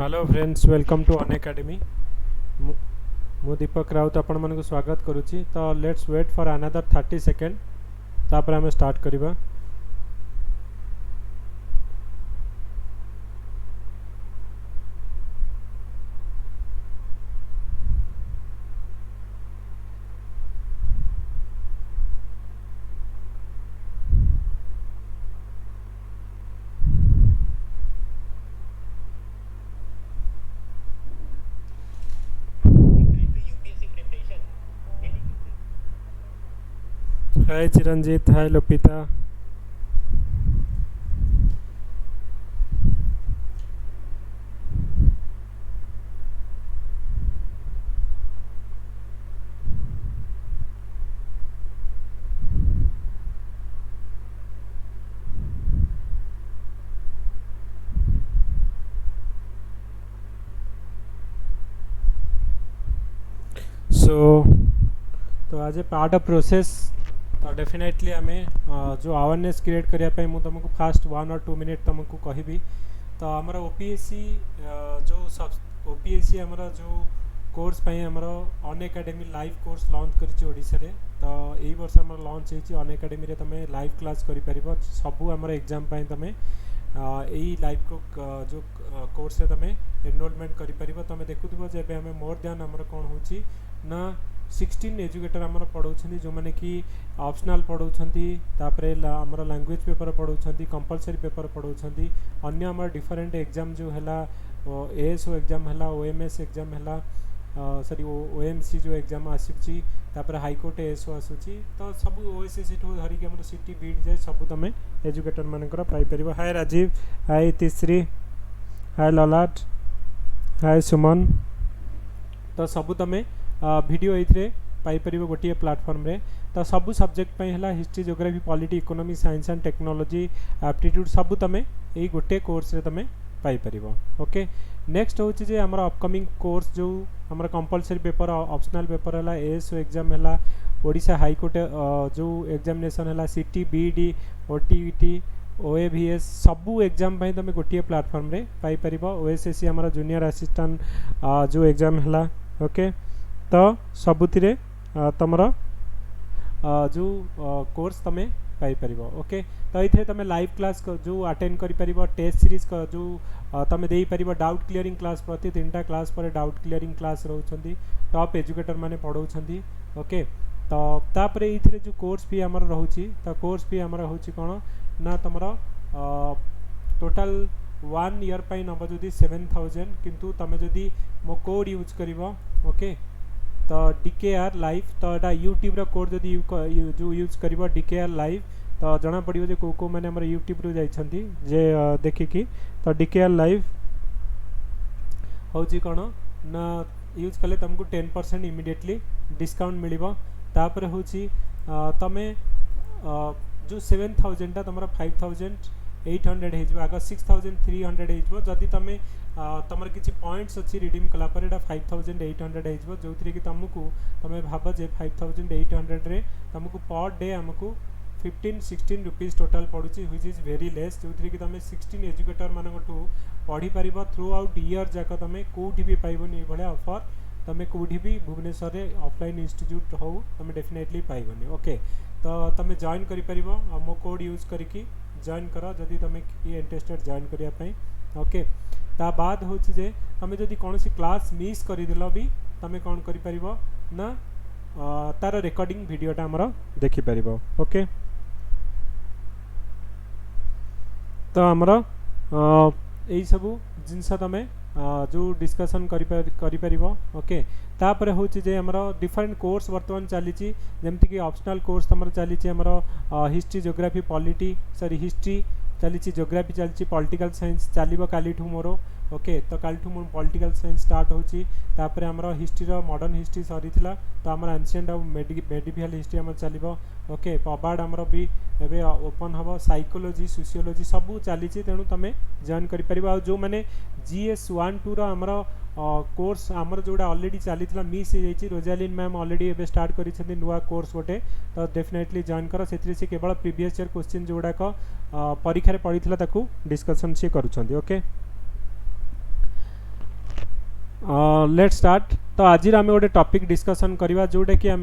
Hello friends, welcome to Unacademy. मु दीपक राउत आपण मन को स्वागत करुच्ची। तो let's wait for another 30 second तापर आम स्टार्ट करवा। हाय चिरंजीत, हाय लोपिता। सो तो आज पार्ट ऑफ प्रोसेस तो डेफिनेटली आम जो अवेयरनेस क्रिएट करने मुझे तुमको फास्ट 1 or 2 मिनट तुमको कहबी। तो आमर ओपीएससी जो ओपीएससी आमर जो कोर्स आमर अन एकेडमी लाइव कोर्स लॉन्च कर तो यही वर्ष आम लॉन्च होती अन एकेडमी रे तुम लाइव क्लास कर सबू आमर एग्जाम तुम यही लाइव को जो कोर्स से तुम एनरोलमेंट कर तुम देखुव जे आम मोर दैन आमर कौन हो ना 16 एजुकेटर आमर पढ़ाऊँ जो मैंने कि ऑप्शनल पढ़ाऊँ आमर लैंग्वेज पेपर पढ़ाऊँ कंपलसरी पेपर पढ़ाऊँ अन्य आमर डिफरेंट एग्जाम जो है एएसओ एग्जाम है ओएमएस एग्जाम है सॉरी ओएमसी जो एग्जाम आसूची हाईकोर्ट एएसओ आसूची तो सब ओएसएससी ठू धरिक आम सिटी बीट जाए सब तुम एजुकेटर मानकर पाइपर। हाय राजीव, हाय तीसरी, हाय ललाट, हाय सुमन। तो सबू तुम वीडियो ये पाइपर गोटे प्लाटफर्म रे। तो सबू सब्जेक्ट है history geography polity economy science and technology aptitude सबू तुम यही गोटे कोर्स रे तुम पाइपर। ओके, नेक्स्ट हूँ जे आमर अपकमिंग कोर्स जो आमर कंपलसरी पेपर ऑप्शनल पेपर है एएसओ एग्जाम है ओडिशा हाईकोर्ट जो एग्जामिनेशन है सिटी बीडी ओटीईटी ओएवीएस सबू एग्जाम तुम गोटे प्लाटफर्म रे पाइपर। ओएसएससी आमर जूनियर असिस्टेंट जो एग्जाम है। ओके, तो सबुति तुम जो कोर्स तुम पाइपर। ओके, तो ये तुम लाइव क्लास जो अटेंड कर टेस्ट सीरीज जो तुम दे पार डाउट क्लीयरिंग क्लास प्रति 3टा क्लास पर डाउट क्लीयरिंग क्लास रोचे टॉप एजुकेटर माने पढ़ाऊँ। ओके, तो तापर ये जो कोर्स फी आमर रोचे तो कोर्स फी आमर हूँ कौन ना तुम टोटाल 1 ईयर नब जो 7,000 किंतु तुम जदि मो कोड यूज कर। ओके, तो डीकेआर लाइव तो यहाँ यूट्यूब कोड जदि जो यूज कर डीकेआर लाइव तो जना पड़ो जो को मैंने आम यूट्यूब रू जाइछंती जे देखिकी। तो डीकेआर लाइव हूँ कौन ना यूज कले तुमको 10% इमिडिएटली डिस्काउंट मिल। तापर हूँ तुम जो 7,000 तुम 5,800 आग 6,300 जदि तुम तुम किसी पॉइंट्स अच्छी रिडीम कलापर यहाँ 5,800 जो थी कि तुमको तुम भाव जे 5,800 रे तुमको पर डे आमको 15-16 रुपीज टोटाल पड़ुची व्हिच इज वेरी लेस जो थी कि तुम 16 एजुकेटर मानू पढ़ी पार थ्रू आउट ईयर जाक तुम कौटी भी पाइबनी ये ऑफर तुम कौटी भी भुवनेश्वर में ऑफलाइन इंस्टीट्यूट हो तुम डेफिनेटली पाइबनी। ओके, तो तुम जॉइन कर मो कोड यूज करके जॉइन कर जदि तुम ये इंटरेस्टेड जॉइन करने। ओके, ता बाद हूँ जे तुम जदि कौन सी क्लास मिस करदेल भी तुम कौन कर ना तार रिकॉर्डिंग वीडियोटा आमर देखिपर। ओके, तो आमर यही सबू जिनस तुम जो डिस्कसन कर। ओके, तापर हूँ जे आमर डिफरेंट कोर्स बर्तमान चली जमती कि ऑप्शनल कोर्स तुम चली आमर history geography polity sorry history चली ज्योग्राफी चली पॉलिटिकल साइंस चलो काली मोर। ओके, तो काली मोर पॉलिटिकल साइंस स्टार्ट होपर आमर हिस्ट्री मॉडर्न हिस्ट्री सरी तो आम एनशिएंट और मेडिवल हिस्ट्री आम चलो। ओके, पबार्ड आमर भी एवं ओपन हम साइकोलोजी सोशियोलोजी सबू चली तेणु तुम जॉइन कर जो मैंने GS 1-2 आमर कोर्स आमर जोड़ा ऑलरेडी चली मिस हो रोजालिन मैम ऑलरेडी एवं स्टार्ट कर नुआ कोर्स गोटे तो डेफिनेटली जॉइन कर से केवल प्रीवियस ईयर क्वेश्चन जोड़ाक परीक्षा पड़ी डिस्कसन सी करुँच। Okay, let's start. तो आज आम गोटे टॉपिक डिस्कशन करवा जोटा कि आम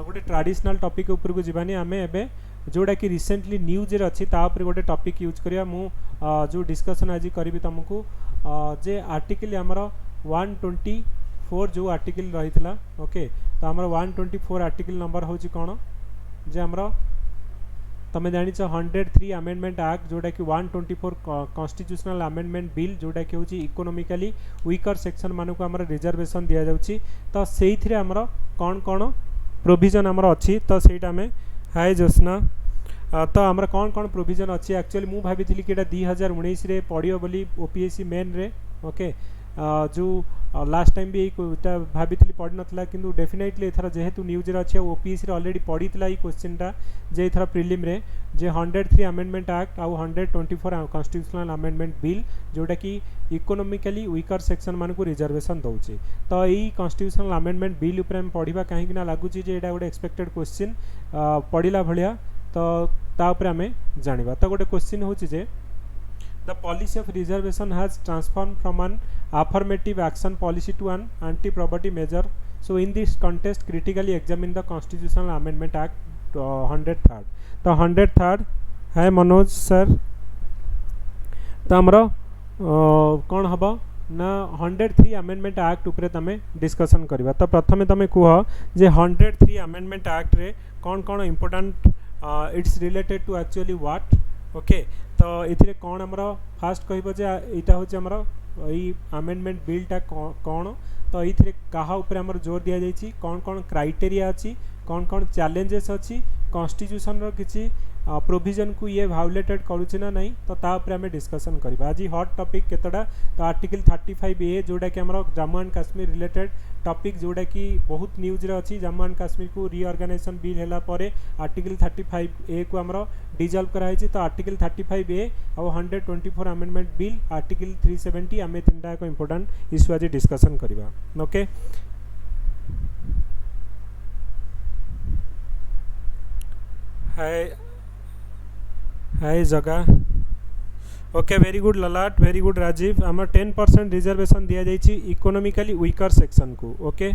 गोटे ट्रेडिशनल टॉपिक ऊपर को जीवानी आम एबे जोटा कि रिसेंटली न्यूज रे अच्छी तापर गोटे टॉपिक यूज करिया मु जो डिस्कशन आज करी तुमको जे आर्टिकल आमर 124 जो आर्टिकल रही था। ओके तो आमर 124 आर्टिकल नंबर हूँ कौन जे आमर तुम्हें जानी 103 अमेंडमेंट एक्ट जोटा कि 124 कॉन्स्टिट्यूशनल अमेंडमेंट बिल जोटा कि हूँ इकोनॉमिकली वीकर सेक्शन मानक आमर रिजर्वेशन दि जाऊँगी। तो से आमर कौन कौन प्रोविजन आमर अच्छी तो सहीटा आम हाय जोस्ना तो आमर कौन कौन प्रोविजन अच्छी एक्चुअली मुझे भाभी कि 2019 रे पड़ो बोली ओपीएससी मेन रे। ओके जो लास्ट टाइम भी यहीटा भाभी पढ़ नाला कि डेफिनेटली एथर जेहेतु न्यूज अच्छे ओपीएससी रे ऑलरेडी पड़ी क्वेश्चनटा जे एथर प्रिलिम रे जे 103 अमेंडमेंट एक्ट आउ 124 कॉन्स्टिट्यूशनल अमेंडमेंट बिल जोटा कि इकोनॉमिकली वीकर सेक्शन मानक रिजर्वेशन दौचे। तो यही कॉन्स्टिट्यूशनल अमेंडमेंट बिल उपर आम पढ़ा कहीं लगुच गोटे एक्सपेक्टेड क्वेश्चन पढ़ला भाया तो तापर आम जाना। तो गोटे क्वेश्चन हूँ जे the policy of reservation has transformed from an affirmative action policy to an anti-poverty measure. So in this context critically examine the constitutional amendment act 103rd। तो 103rd है मनोज सर तो आमर कौन हम ना 103 अमेंडमेंट एक्ट उपरे तमें डिस्कशन करवा। तो प्रथमे तमें कह जे 103 अमेंडमेंट एक्ट रे कौन कौन important it's related to actually what. Okay तो ये कौन आमर फास्ट कह यहाँ हूँ आमर यही अमेंडमेंट बिलटा कौन तो ये क्या ऊपर आमर जोर दि जाइए कौन कौन क्राइटेरिया अच्छी कौन कौन चैलेंजेस अच्छी कॉन्स्टिट्यूशन रो किसी प्रोविजन को ये भायोलेटेड करुचे ना नहीं तो तापर आम डिस्कशन करवा। आज हॉट टॉपिक केतटा तो आर्टिकल 35A जोटा कि आमर Jammu and Kashmir related topic जोटा कि बहुत न्यूज रे अच्छी जम्मू एंड काश्मीर को रिऑर्गेनाइजेशन बिल हैला परे आर्टिकल 35A को आमर डिजल्व कराई। तो आर्टिकल 35A और 124 अमेंडमेंट बिल आर्टिकल 370 आम तीनटा एक इंपोर्टेंट इश्यू आज डिस्कशन करवा। ओके हाय जगह ओके वेरी गुड ललाट वेरी गुड राजीव आम 10% रिजर्वेशन दि जाइए इकोनॉमिकली वीकर सेक्शन को। ओके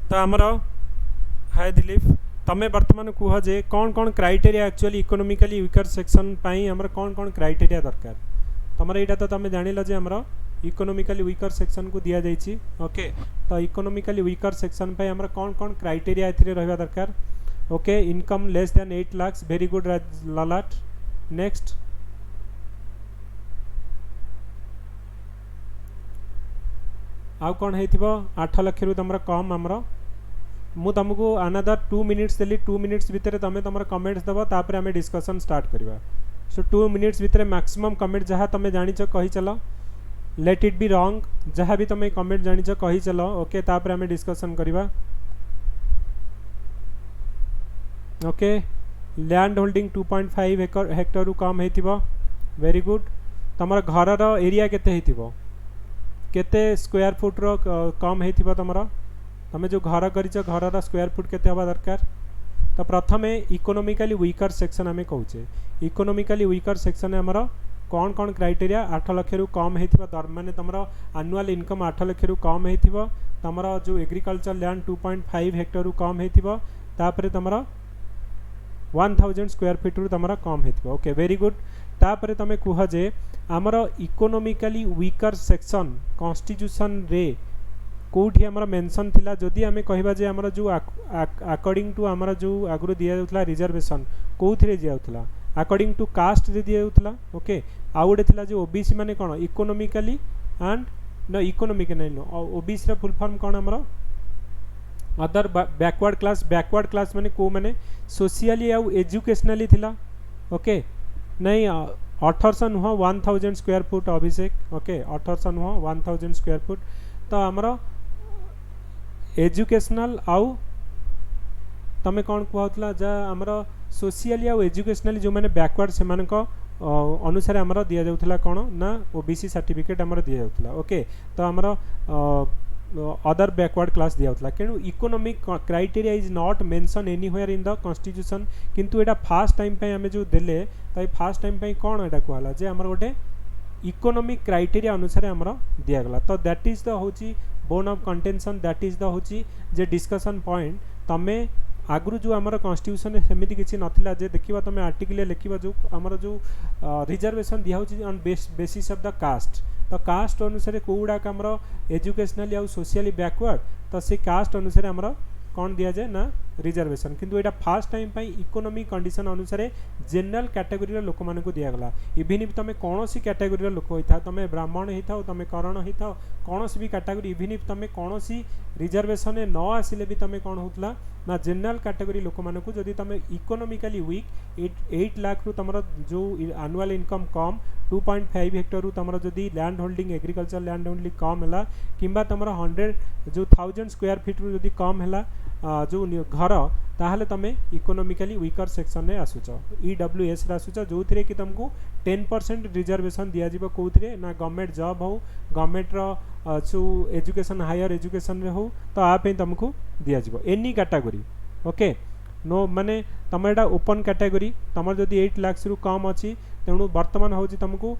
तो आमर हाय दिलीप तमें बर्तमान कह जे कौन कौन criteria actually economically weaker section पाई आमर कौन कौन क्राइटेरिया दरकार तुम यहाँ तो तुम जान जे आमर इकोनॉमिकली वीकर सेक्शन को दि जाइए। ओके तो इकोनॉमिकली वीकर सेक्शन पाई आमर कौन कौन क्राइटेरिया ए रहा दरकार। Okay income less than 8 lakh very good ललाट। नेक्स्ट आउ कौन है 8 लाख रु तुम कम आमर मु तुमको अनदर 2 मिनिट्स देली 2 मिनिट्स भितर तुम तुम कमेंट्स दब तापर आम डिस्कशन स्टार्ट करवा। सो 2 मिनिट्स भितर मैक्सिमम कमेंट जहाँ तुम जानिच कही चल लेट इट बी रॉन्ग जहाँ भी तुम कमेंट जानिच कही चल। ओके तापर आम डिस्कशन करवा। ओके लैंड होल्डिंग 2.5 हेक्टर कम हो वेरी गुड तुम घर एरिया केते स्क्वायर फुट रो कम हो तुम जो घर कर घर स्क्वायर फुट केते हवा दरकार। तो प्रथमे इकोनॉमिकली वीकर सेक्शन आम कहे इकोनॉमिकली वीकर सेक्शन आमर कौन कौन क्राइटेरिया 8 लाख रु कम हो माने तुम एनुअल इनकम 8 लाख रु कम हो तुम जो एग्रीकल्चर लैंड 2.5 हेक्टर कम हो तुम 1000 स्क्वायर फीट रु तुम कम हो। ओके वेरी गुड तापर तुम कह जे आमर इकोनॉमिकली वीकर सेक्शन कॉन्स्टिट्यूशन रे कौटी आमर मेंशन थिला जदि आम कहबा जे आमर जो अकॉर्डिंग टू आमर जो आगुरी दि जाउथला रिजर्वेशन कोउथिरे दि जाउथला अकॉर्डिंग टू कास्ट रे दि जाउथला। ओके आउ गोटे थिला जो ओबीसी माने कोन इकोनॉमिकली एंड न इकोनॉमिक नहीं ओबीसी रा फुल फॉर्म कोन आमर अदर बैकवर्ड क्लास माने को माने सोशियली आउ एजुकेशनली थिला। ओके नहीं 1800 नुह 1000 स्क्वायर फुट अभिषेक। ओके 1800 नुह 1000 स्क्वायर फुट तो आमर एजुकेशनल आउ तुम कौन कहला जहाँ आमर सोशियली आउ एजुकेशनली जो मैंने बैकवर्ड से अनुसार आमर दि जाउथला कौन ना ओबीसी सर्टिफिकेट आमर दि जाउथला। ओके तो आमर अदर बैकवर्ड क्लास दि जाउथला केनु economic criteria is not mention anywhere in the constitution किंतु एटा फर्स्ट टाइम पे हमें जो देले तो फास्ट टाइम पे कौन एटा कहला जे आमर गोटे इकोनॉमिक क्राइटेरिया अनुसार आमर दिगला। तो दैट इज द होची bone of contention, that is the होची जे डिस्कशन पॉइंट। तमे आगु जो आमर कॉन्स्टिट्यूशन सेमिति किसी नथिला जे देखिबा तमे आर्टिकल लिखिबा जो आमर जो रिजर्वेशन दिया होची on basis of the caste. तो कास्ट अनुसार कोउडा आमर एजुकेशनली आउ सोशली बैकवर्ड, तो से कास्ट अनुसार आमर कौन दिया जाए ना रिजर्वेशन। किंतु एटा फर्स्ट टाइम पाई इकोनॉमिक कंडीशन अनुसार जनरल कैटेगरी लोक मानक दिगला। इवन इफ तुम कौन सी कैटेगरी लोक होता, तुम ब्राह्मण होता, तुम करण होता, कौन सी भी कैटेगरी, इवन इफ तुम कौन सी रिजर्वेशन न आसिले भी तुम कौन होता ना जनरल कैटेगरी लोक मानक जदि तुम इकोनॉमिकली वीक 8 लाख रु तुम जो एनुअल इनकम कम 2.5 हेक्टर रु तुम जदि land holding agriculture land holding कम है कि तुम 100 जो 1000 स्क्वायर फीट रु जदि कम है जो घर, ताहले तुम इकोनॉमिकली वीकर सेक्शन में आसुच EWS आसुच, जो थी कि तुमको 10% रिजर्वेशन दिज्व कौन ना गवर्नमेंट जॉब हो, गवर्नमेंट जो एजुकेशन हायर एजुकेशन रे हो, तो आप तुमको दिज्व एनी कैटेगरी। ओके नो माने तुम एटा ओपन कैटेगरी, तुम जदि 8 लाख रु कम अच्छी, तेणु बर्तमान हूँ तुमको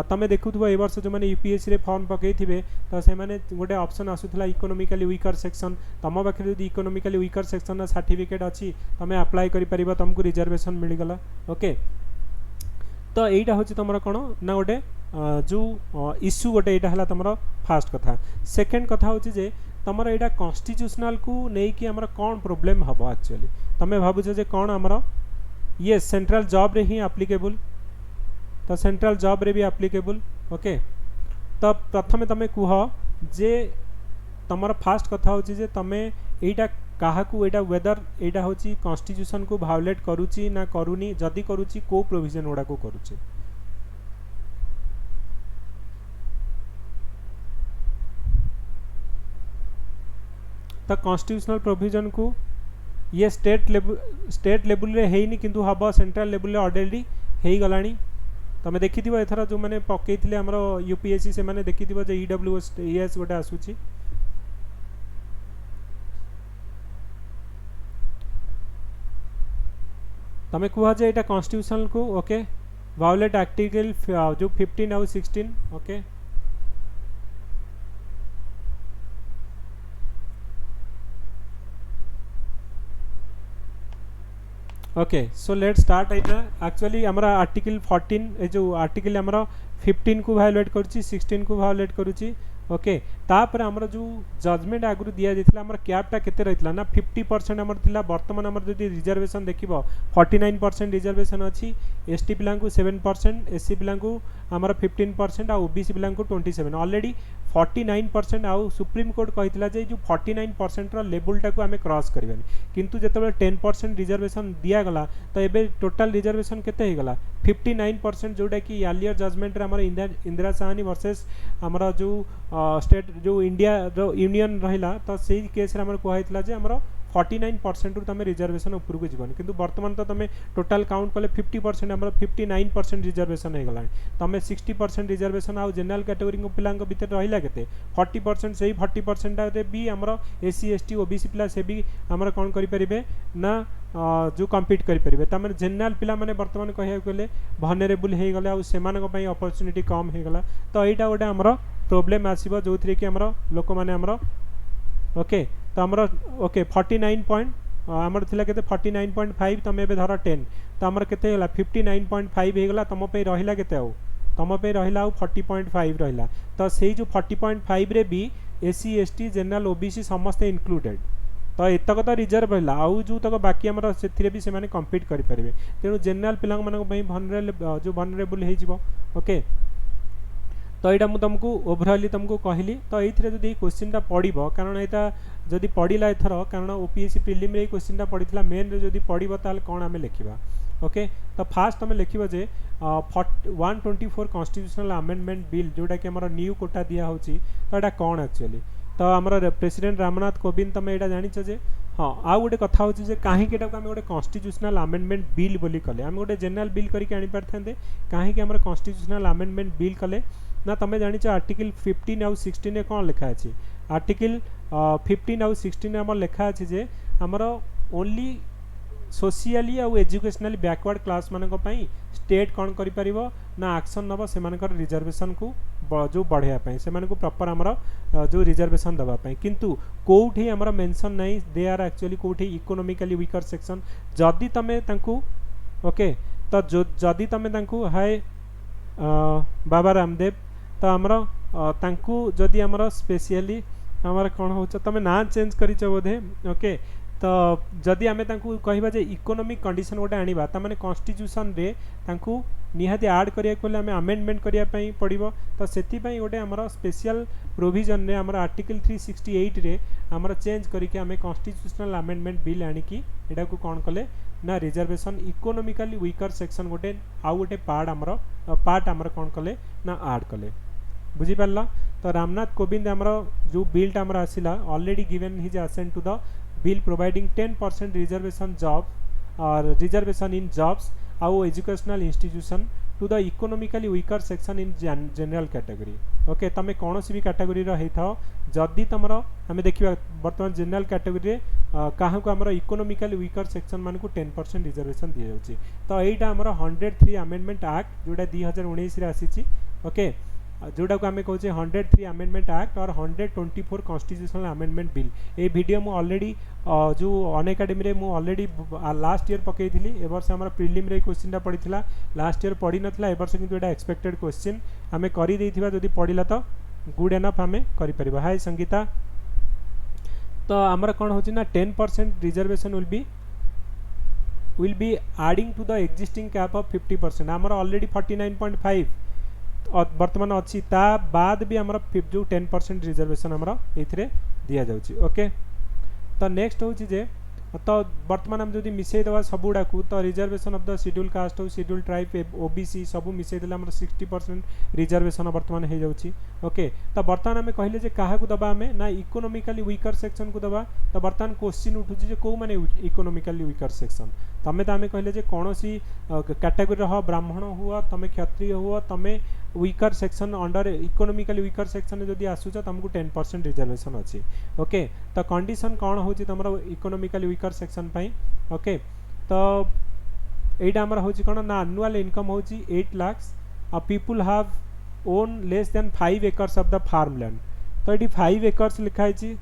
तुम देखुव ए वर्ष जो मैंने यूपीएससी रे फॉर्म पकई थे, तो से मैंने गोटे ऑप्शन आसूला इकोनॉमिकली वीकर सेक्शन। तुम पाखे जो इकोनॉमिकली वीकर सेक्शन सर्टिफिकेट अच्छी तुम अप्लाई कर तुमको रिजर्वेशन मिलगला। ओके तो यहीटा हूँ तुम कौन ना गोटे जो इश्यू गोटे यहाँ है तुम फास्ट कथा। सेकेंड कथा हूँ जे तुम यहाँ कॉन्स्टिट्यूशनल को लेकिन आमर कौन प्रोब्लेम हम एक्चुअली तुम भावुच जे कौन आमर ये सेंट्रल जॉब रे ही एप्लिकेबल, तो सेंट्रल जॉब रे भी एप्लिकेबल। ओके तो प्रथम तुम कह जे तुम फास्ट कथा हूँ जे तुम यहाँ क्या वेदर यहाँ हूँ कॉन्स्टिट्यूशन को भायोलेट करुच्ची ना करूनी, जदि करुच्ची को प्रोविजन गुड़ा को करुच्ची। तो कॉन्स्टिट्यूशनल प्रोविजन को ये स्टेट लेवल रे हेनी किंतु हम सेंट्रल लेवल रे ऑलरेडी हो गलानी। तुम देखी एथर जो मैंने पकई थे आमर यूपीएससी से मैंने देखी जो EWS गोटे आसूची। तुम कह जे यहाँ कॉन्स्टिट्यूशन को ओके वायोलेट आर्टिकल जो 15 आउ 16। Okay okay so let start actually हमारा आर्टिकल 14 जो आर्टिकल हमारा 15 को वायोलेट करुच्ची, 16 को वायोलेट करुच्ची। ओके तापर आमर जो जजमेंट आगु दि जाता आमर कैपटा केते रही ना 50% आमर थिला। बर्तमान आमर जदि रिजर्वेशन देखिबो 49% रिजर्वेशन अच्छी, एसटी पिला 7%, एससी पिला आमर 15% आ ओबीसी पिला 27। ऑलरेडी 49% आउ सुप्रीम कोर्ट कहितला जे जो 49% रो लेवलटा को आमे क्रॉस करबेनी, किंतु जेतेबेले 10% रिजर्वेशन दिया गला तो एबे टोटल रिजर्वेशन केते हे गला 59%, जोटा कि आलियर जजमेंट रे हमर इंदिरा साहनी वर्सेस हमर जो स्टेट जो इंडिया जो यूनियन रहिला, तो सेही केस रे हमर कहैतला जे हमर 49% तुम रिजर्वेशन ऊपर को जीवन, किंतु वर्तमान तो तुम टोटाल काउंट कले 50% आम 59% रिजर्वेशन हो गला। तुम 60% रिजर्वेशन आउ जनरल कैटेगरी पिला भितर रहा के 40%, से 40% भी आमर एससी एसटी ओबीसी पिला से भी आमर कौन करें ना जो कम्पीट करेंगे। तमें जनरल पिला माने वर्तमान कह गले भनरेबल हो गले आउ अपॉर्चुनिटी कम हो गला। तो यहाँ गोटे आमर प्रोब्लेम आसो जो थी कि आमर लोक मैंने आमर ओके तो आमर ओके 49 पॉइंट आमर थिला केते 49.5 तुम ए धर 10 तो आमर केते होला 59.5 हो गला। तुम पे रहिला केते आउ तुम पे रहिला आउ 40.5 रहिला। तो सेही जो 40.5 रे भी एससी एसटी जनरल ओबीसी समस्ते इंक्लूडेड, तो एतक तो रिजर्व रहा आउ जो तक बाकी आमर से भी से कम्पीट करेंगे। तेणु जनरल पिला जो भनरेबल हो ओके तो यहाँ मुझे तुमको ओभरअली तुमको कहली। तो ये जब क्वेश्चनटा पड़ कारण यहाँ जदि पड़ा एथर कारण ओपीएससी प्रिलिम रे क्वेश्चनटा पड़ा मेन रे जदि पड़ो ताल कौन आम लिखा। ओके तो फास्ट तुम लिख 124 कॉन्स्टिट्यूशनल अमेंडमेंट बिल जोटा कि आमर न्यू कोटा दिया हो, तो यहाँ कौन एक्चुअली तो आमर प्रेसिडेंट रामनाथ कोविंद तुम यहाँ जानिच जे हाँ आउ गोटे कथा हो कहीं आम गोटे कॉन्स्टिट्यूशनल अमेंडमेंट बिल बोली कले आम गोटे जनरल बिल करके आनी पारते कहीं आम कॉन्स्टिट्यूशनल अमेंडमेंट बिल कले ना तुम जानिच आर्टिकल 15 आउ 16 कौन लिखा अच्छी। आर्टिकल 15 आउ 16 आम लिखा अच्छी जे आमर ओनली सोशियाली आउ एजुकेशनली बैकवर्ड क्लास मानक पई स्टेट कौन करि परिबो ना एक्शन नबो से मानकर रिजर्वेशन को जो बढ़िया पई से मानको प्रॉपर हमर जो रिजर्वेशन दबा पई किंतु कोठी हमर मेंशन नहीं दे आर एक्चुअली कोठी इकोनॉमिकली वीकर सेक्शन जदी तमे तांकू ओके तो जो जदी तमे तांकू हाय बाबा रामदेव तो हमर तांकू जदी हमर स्पेशली हमर कोन होछ तमे ना चेंज करिछ बोधे ओके तो जदि आमे तांकू कहबा जे इकोनॉमिक कंडीशन गोटे आनिबा ता माने कॉन्स्टिट्यूशन रे तांकू निहाती ऐड करिया कोले आमे अमेंडमेंट करिया पई पड़िबो तो सेति पई गोटे हमर स्पेशल प्रोविजन रे हमर आर्टिकल 368 रे हमर चेंज करिके आमे कॉन्स्टिट्यूशनल अमेंडमेंट बिल आनिकी एडा को कोन कले ना रिजर्वेशन इकोनॉमिकली वीकर सेक्शन गोटे आउ गोटे पार्ट हमर कोन कले ना ऐड कले बुझी पारला तो रामनाथ कोविंद हमर जो बिल हमर आसिला already given his assent to the bill providing 10% reservation job or reservation in jobs or educational institution to the economically weaker section in general category okay तमे कोनोसी भी कैटेगरी रो हेथाओ जदी तमरो हमें देखिबा वर्तमान जनरल कैटेगरी रे काहा को हमरो इकोनॉमिकली वीकर सेक्शन मान को 10% रिजर्वेशन दिया जाउची तो एटा हमरो 103 अमेंडमेंट एक्ट जोडा 2019 रे आसीची ओके जोटा को आम कहे 103 अमेंडमेंट एक्ट और 124 कॉन्स्टिट्यूशनल अमेंडमेंट बिल ए वीडियो मु ऑलरेडी जो अन एकेडमी रे मु ऑलरेडी लास्ट ईयर पकई थी ए वर्ष हमर प्रीलिम रे क्वेश्चनटा पड़ीथिला लास्ट ईयर पड़ी नथला ए वर्ष किंतु एटा एक्सपेक्टेड क्वेश्चन आमे करी देथिबा जदी पड़ीला तो गुड एनफ आमे करि परिबा हाय संगीता तो हमर कोन होची ना 10% reservation will be adding to the existing cap of 50% हमर ऑलरेडी 49.5 वर्तमान अच्छी ता बाद भी आमर जो 10% रिजर्वेशन आमर एथिरे दिया जाउची ओके तो नेक्स्ट होची जे तो वर्तमान हम जदि मिसई दवा सबुडा को तो reservation of the schedule caste हो शेड्यूल ट्राइब ओबीसी सब मिसई देला हमर 60% रिजर्वेशन वर्तमान हे जाउची ओके तो वर्तमान हमें कहले जे काहा को दबा हमें ना इकोनॉमिकली वीकर सेक्शन को दबा तो वर्तमान क्वेश्चन उठुची जे को माने इकोनॉमिकली वीकर सेक्शन तमे तो आमे कहले जे कोनोसी कैटेगरी रह ब्राह्मण हुआ तमे क्षत्रिय हुआ तमे weaker section under economically weaker section जदि आसुच तुमको 10% रिजर्वेशन अच्छी ओके तो कंडीशन कौन होची तमरा इकोनॉमिकली वीकर सेक्शन पाई ओके तो एटा हमर होची कोन ना एनुअल इनकम होची 8 lakh a people have own less than 5 acres of the farm land तो एटी 5 एकर्स लिखाई छी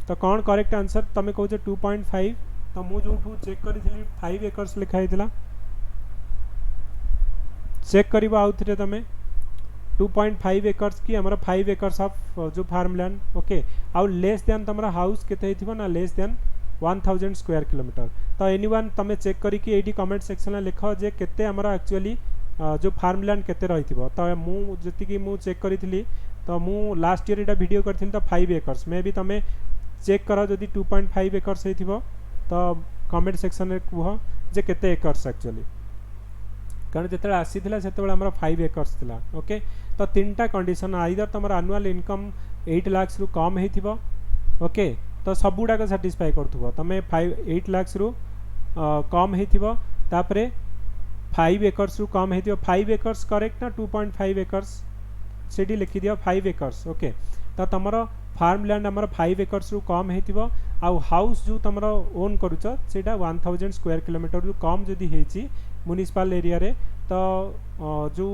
तो कौन करेक्ट आंसर तमे कहू 2.5 तो मु जो चेक करी 5 एकर्स लिखाई दिला चेक करिबा आउथरे तमे 2.5 एकर्स की हमारा 5 एकर्स ऑफ जो फार्म लैंड ओके आउ लेस देन तमरा हाउस केते हिथिबो ना लेस देन 1000 स्क्वायर किलोमीटर तो एनीवन तमे चेक करी कि एडी कमेंट सेक्शन में लिखो जे केते हमारा एक्चुअली जो फार्म लैंड केते रहिथिबो तो मु जति कि मु चेक करिथिली तो मु लास्ट ईयर एटा वीडियो करथिल तो 5 एकर्स मे भी तमे चेक करो जदि 2.5 एकर्स हेथिबो तो कमेंट सेक्शन में कुह जे केते एकर्स एक्चुअली कारण जिते आसी से 5 एकर्स थिला ओके तो 3टा कंडीशन आइदर तुम एनुअल इनकम 8 लाख रु कम होइथिबो ओके तो सबुडाक सैटिस्फाई करथुबो तमे 8 लाख रु कम होइथिबो तापरे 5 एकर्स रु कम होइथिबो 5 एकर्स करेक्ट ना 2.5 एकर्स सेडी लिखि दियो 5 एकर्स ओके तो तमरो फार्म लैंड हमर 5 एकर्स रु कम होइथिबो आ हाउस जो तुम ओन करूछ सेटा 1000 स्क्वायर किलोमीटर रु कम जदी हेची म्युनिसिपल एरिया रे तो जो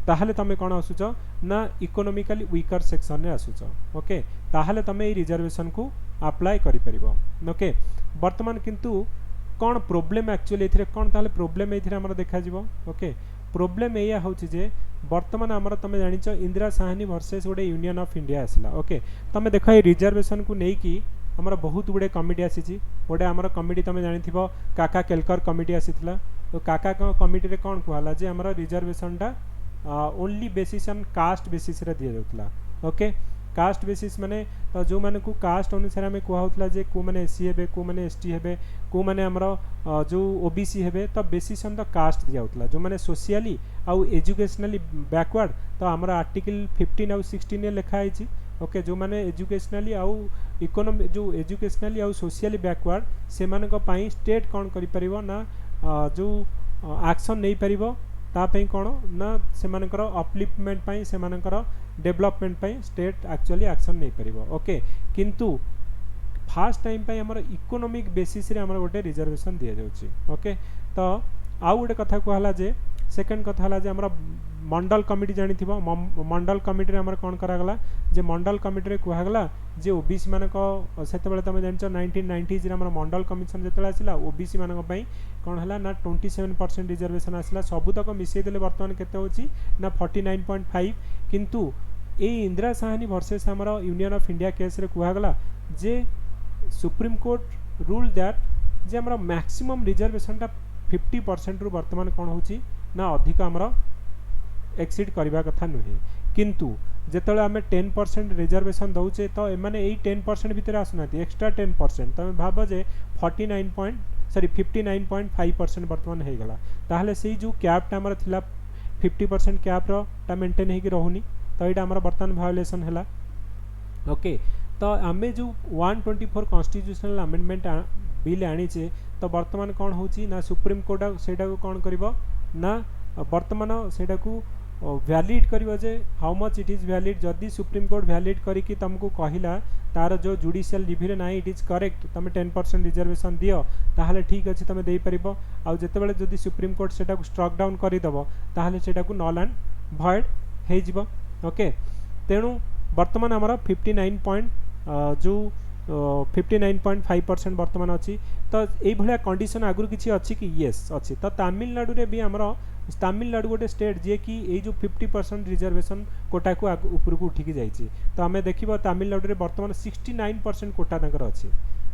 ताहले तमे कौन आसुच ना इकोनॉमिकली वीकर सेक्शन रे आसुच ओके ताहले तमे रिजर्वेशन को अप्लाई करि परिबो ओके वर्तमान किंतु कौन प्रोब्लेम एक्चुअली एथिरे कौन ताहले प्रोब्लेम एथिरे हमर देखा जिवो ओके प्रोब्लेम एया होची जे वर्तमान हमर तमे जानिछ इंदिरा साहनी वर्सेस गोटे यूनियन ऑफ इंडिया आसला ओके तमे देखो ए रिजर्वेशन को नै कि हमर बहुत गुडे कमिटी आसीची गोटे हमर कमिटी तमे जानिथिबो काका केलकर कमिटी आसीथिला तो काका कमिटी रे कौन कहला जे हमर रिजर्वेशन टा only basis on caste basis रे दिया जाउतला ओके कास्ट बेसिस माने तो जो माने को कास्ट अनुसार हमें कहउतला जे को माने एससी हेबे को माने एसटी हेबे को माने हमर जो ओबीसी हेबे तो बेसिस ऑन द कास्ट दिया जाउतला जो माने सोशली आउ एजुकेशनली बैकवर्ड तो हमर आर्टिकल 15 आउ 16 ने लिखा है ओके जो माने एजुकेशनली आउ इकोनॉमी जो एजुकेशनली आउ सोशली बैकवर्ड से माने को पई स्टेट कौन करि परिबो ना जो एक्शन नहीं परिबो तापई कौन ना से मानकर अपलिफ्टमेंट पई से मानकर डेवलपमेंट पई स्टेट एक्चुअली एक्शन नहीं परिबो ओके किंतु फास्ट टाइम पे हमर इकोनॉमिक बेसिस रे हमर गोटे रिजर्वेशन दिया जाउची ओके तो आउ गोटे कथा कहला जे सेकंड कथा हला जे हमरा मंडल कमिटी जानी थिबो मंडल कमिटी रे हमर कोन करा गला जे मंडल कमिटी रे कहला गला जे ओबीसी मानक सेते बेले तमे जानचो 1990s रे हमर मंडल कमिशन जेतला आसिला ओबीसी मानक पई कोन हला ना 27% रिजर्वेशन आसिला सबु तक मिसै देले वर्तमान केते होची ना 49.5 किंतु ए इंदिरा साहानी वर्सेस हमर यूनियन ऑफ इंडिया केस रे कहला गला जे सुप्रीम कोर्ट रूल दैट जे हमर मैक्सिमम रिजर्वेशन टा 50% रु वर्तमान कोन होची ना अधिक हमर एक्सीड करबा कथा नुहे किंतु जेतले आमे 10% रिजर्वेशन दउचे तो एमाने एई 10% भितर आसुनाती एक्स्ट्रा 10% तमे भाबो जे 59.5% वर्तमान हे गला ताहले सेई जो कैप टा हमर थिला 50% कैप रो ता मेंटेन हे कि रहउनी तो एटा हमर वर्तमान वायोलेशन हला ओके तो आमे जो 124 कॉन्स्टिट्यूशनल अमेंडमेंट बिल आनी छे तो वर्तमान कोन होची ना सुप्रीम कोर्ट सेटा को कोन करबो ना वर्तमान सेटा को वैलिड करिवो जे how much it is valid जदी सुप्रीम कोर्ट वैलिड करी कि तुमको कहिला तार जो जुडिशियल रिव्यू रे ना इट इज करेक्ट तमे 10% रिजर्वेशन दियो ताहले ठीक अछि तमे देई परिबो आ जते बेले जदी सुप्रीम कोर्ट सेटा को स्ट्रक डाउन करि दबो ताहले सेटा को नल एंड भॉइड हे जिवो ओके तेनु वर्तमान हमर 59.5% वर्तमान अच्छी तो ये भाया कंडीशन आगुरी किसी अच्छी कि येस अच्छी तो तमिलनाडु रे भी हमर तमिलनाडु गोटे स्टेट जे कि ये जो 50% रिजर्वेशन कोटा को ऊपर को उठिकी जाइए तो आम देखा तमिलनाडु रे वर्तमान 69% कोटा तंकर अच्छी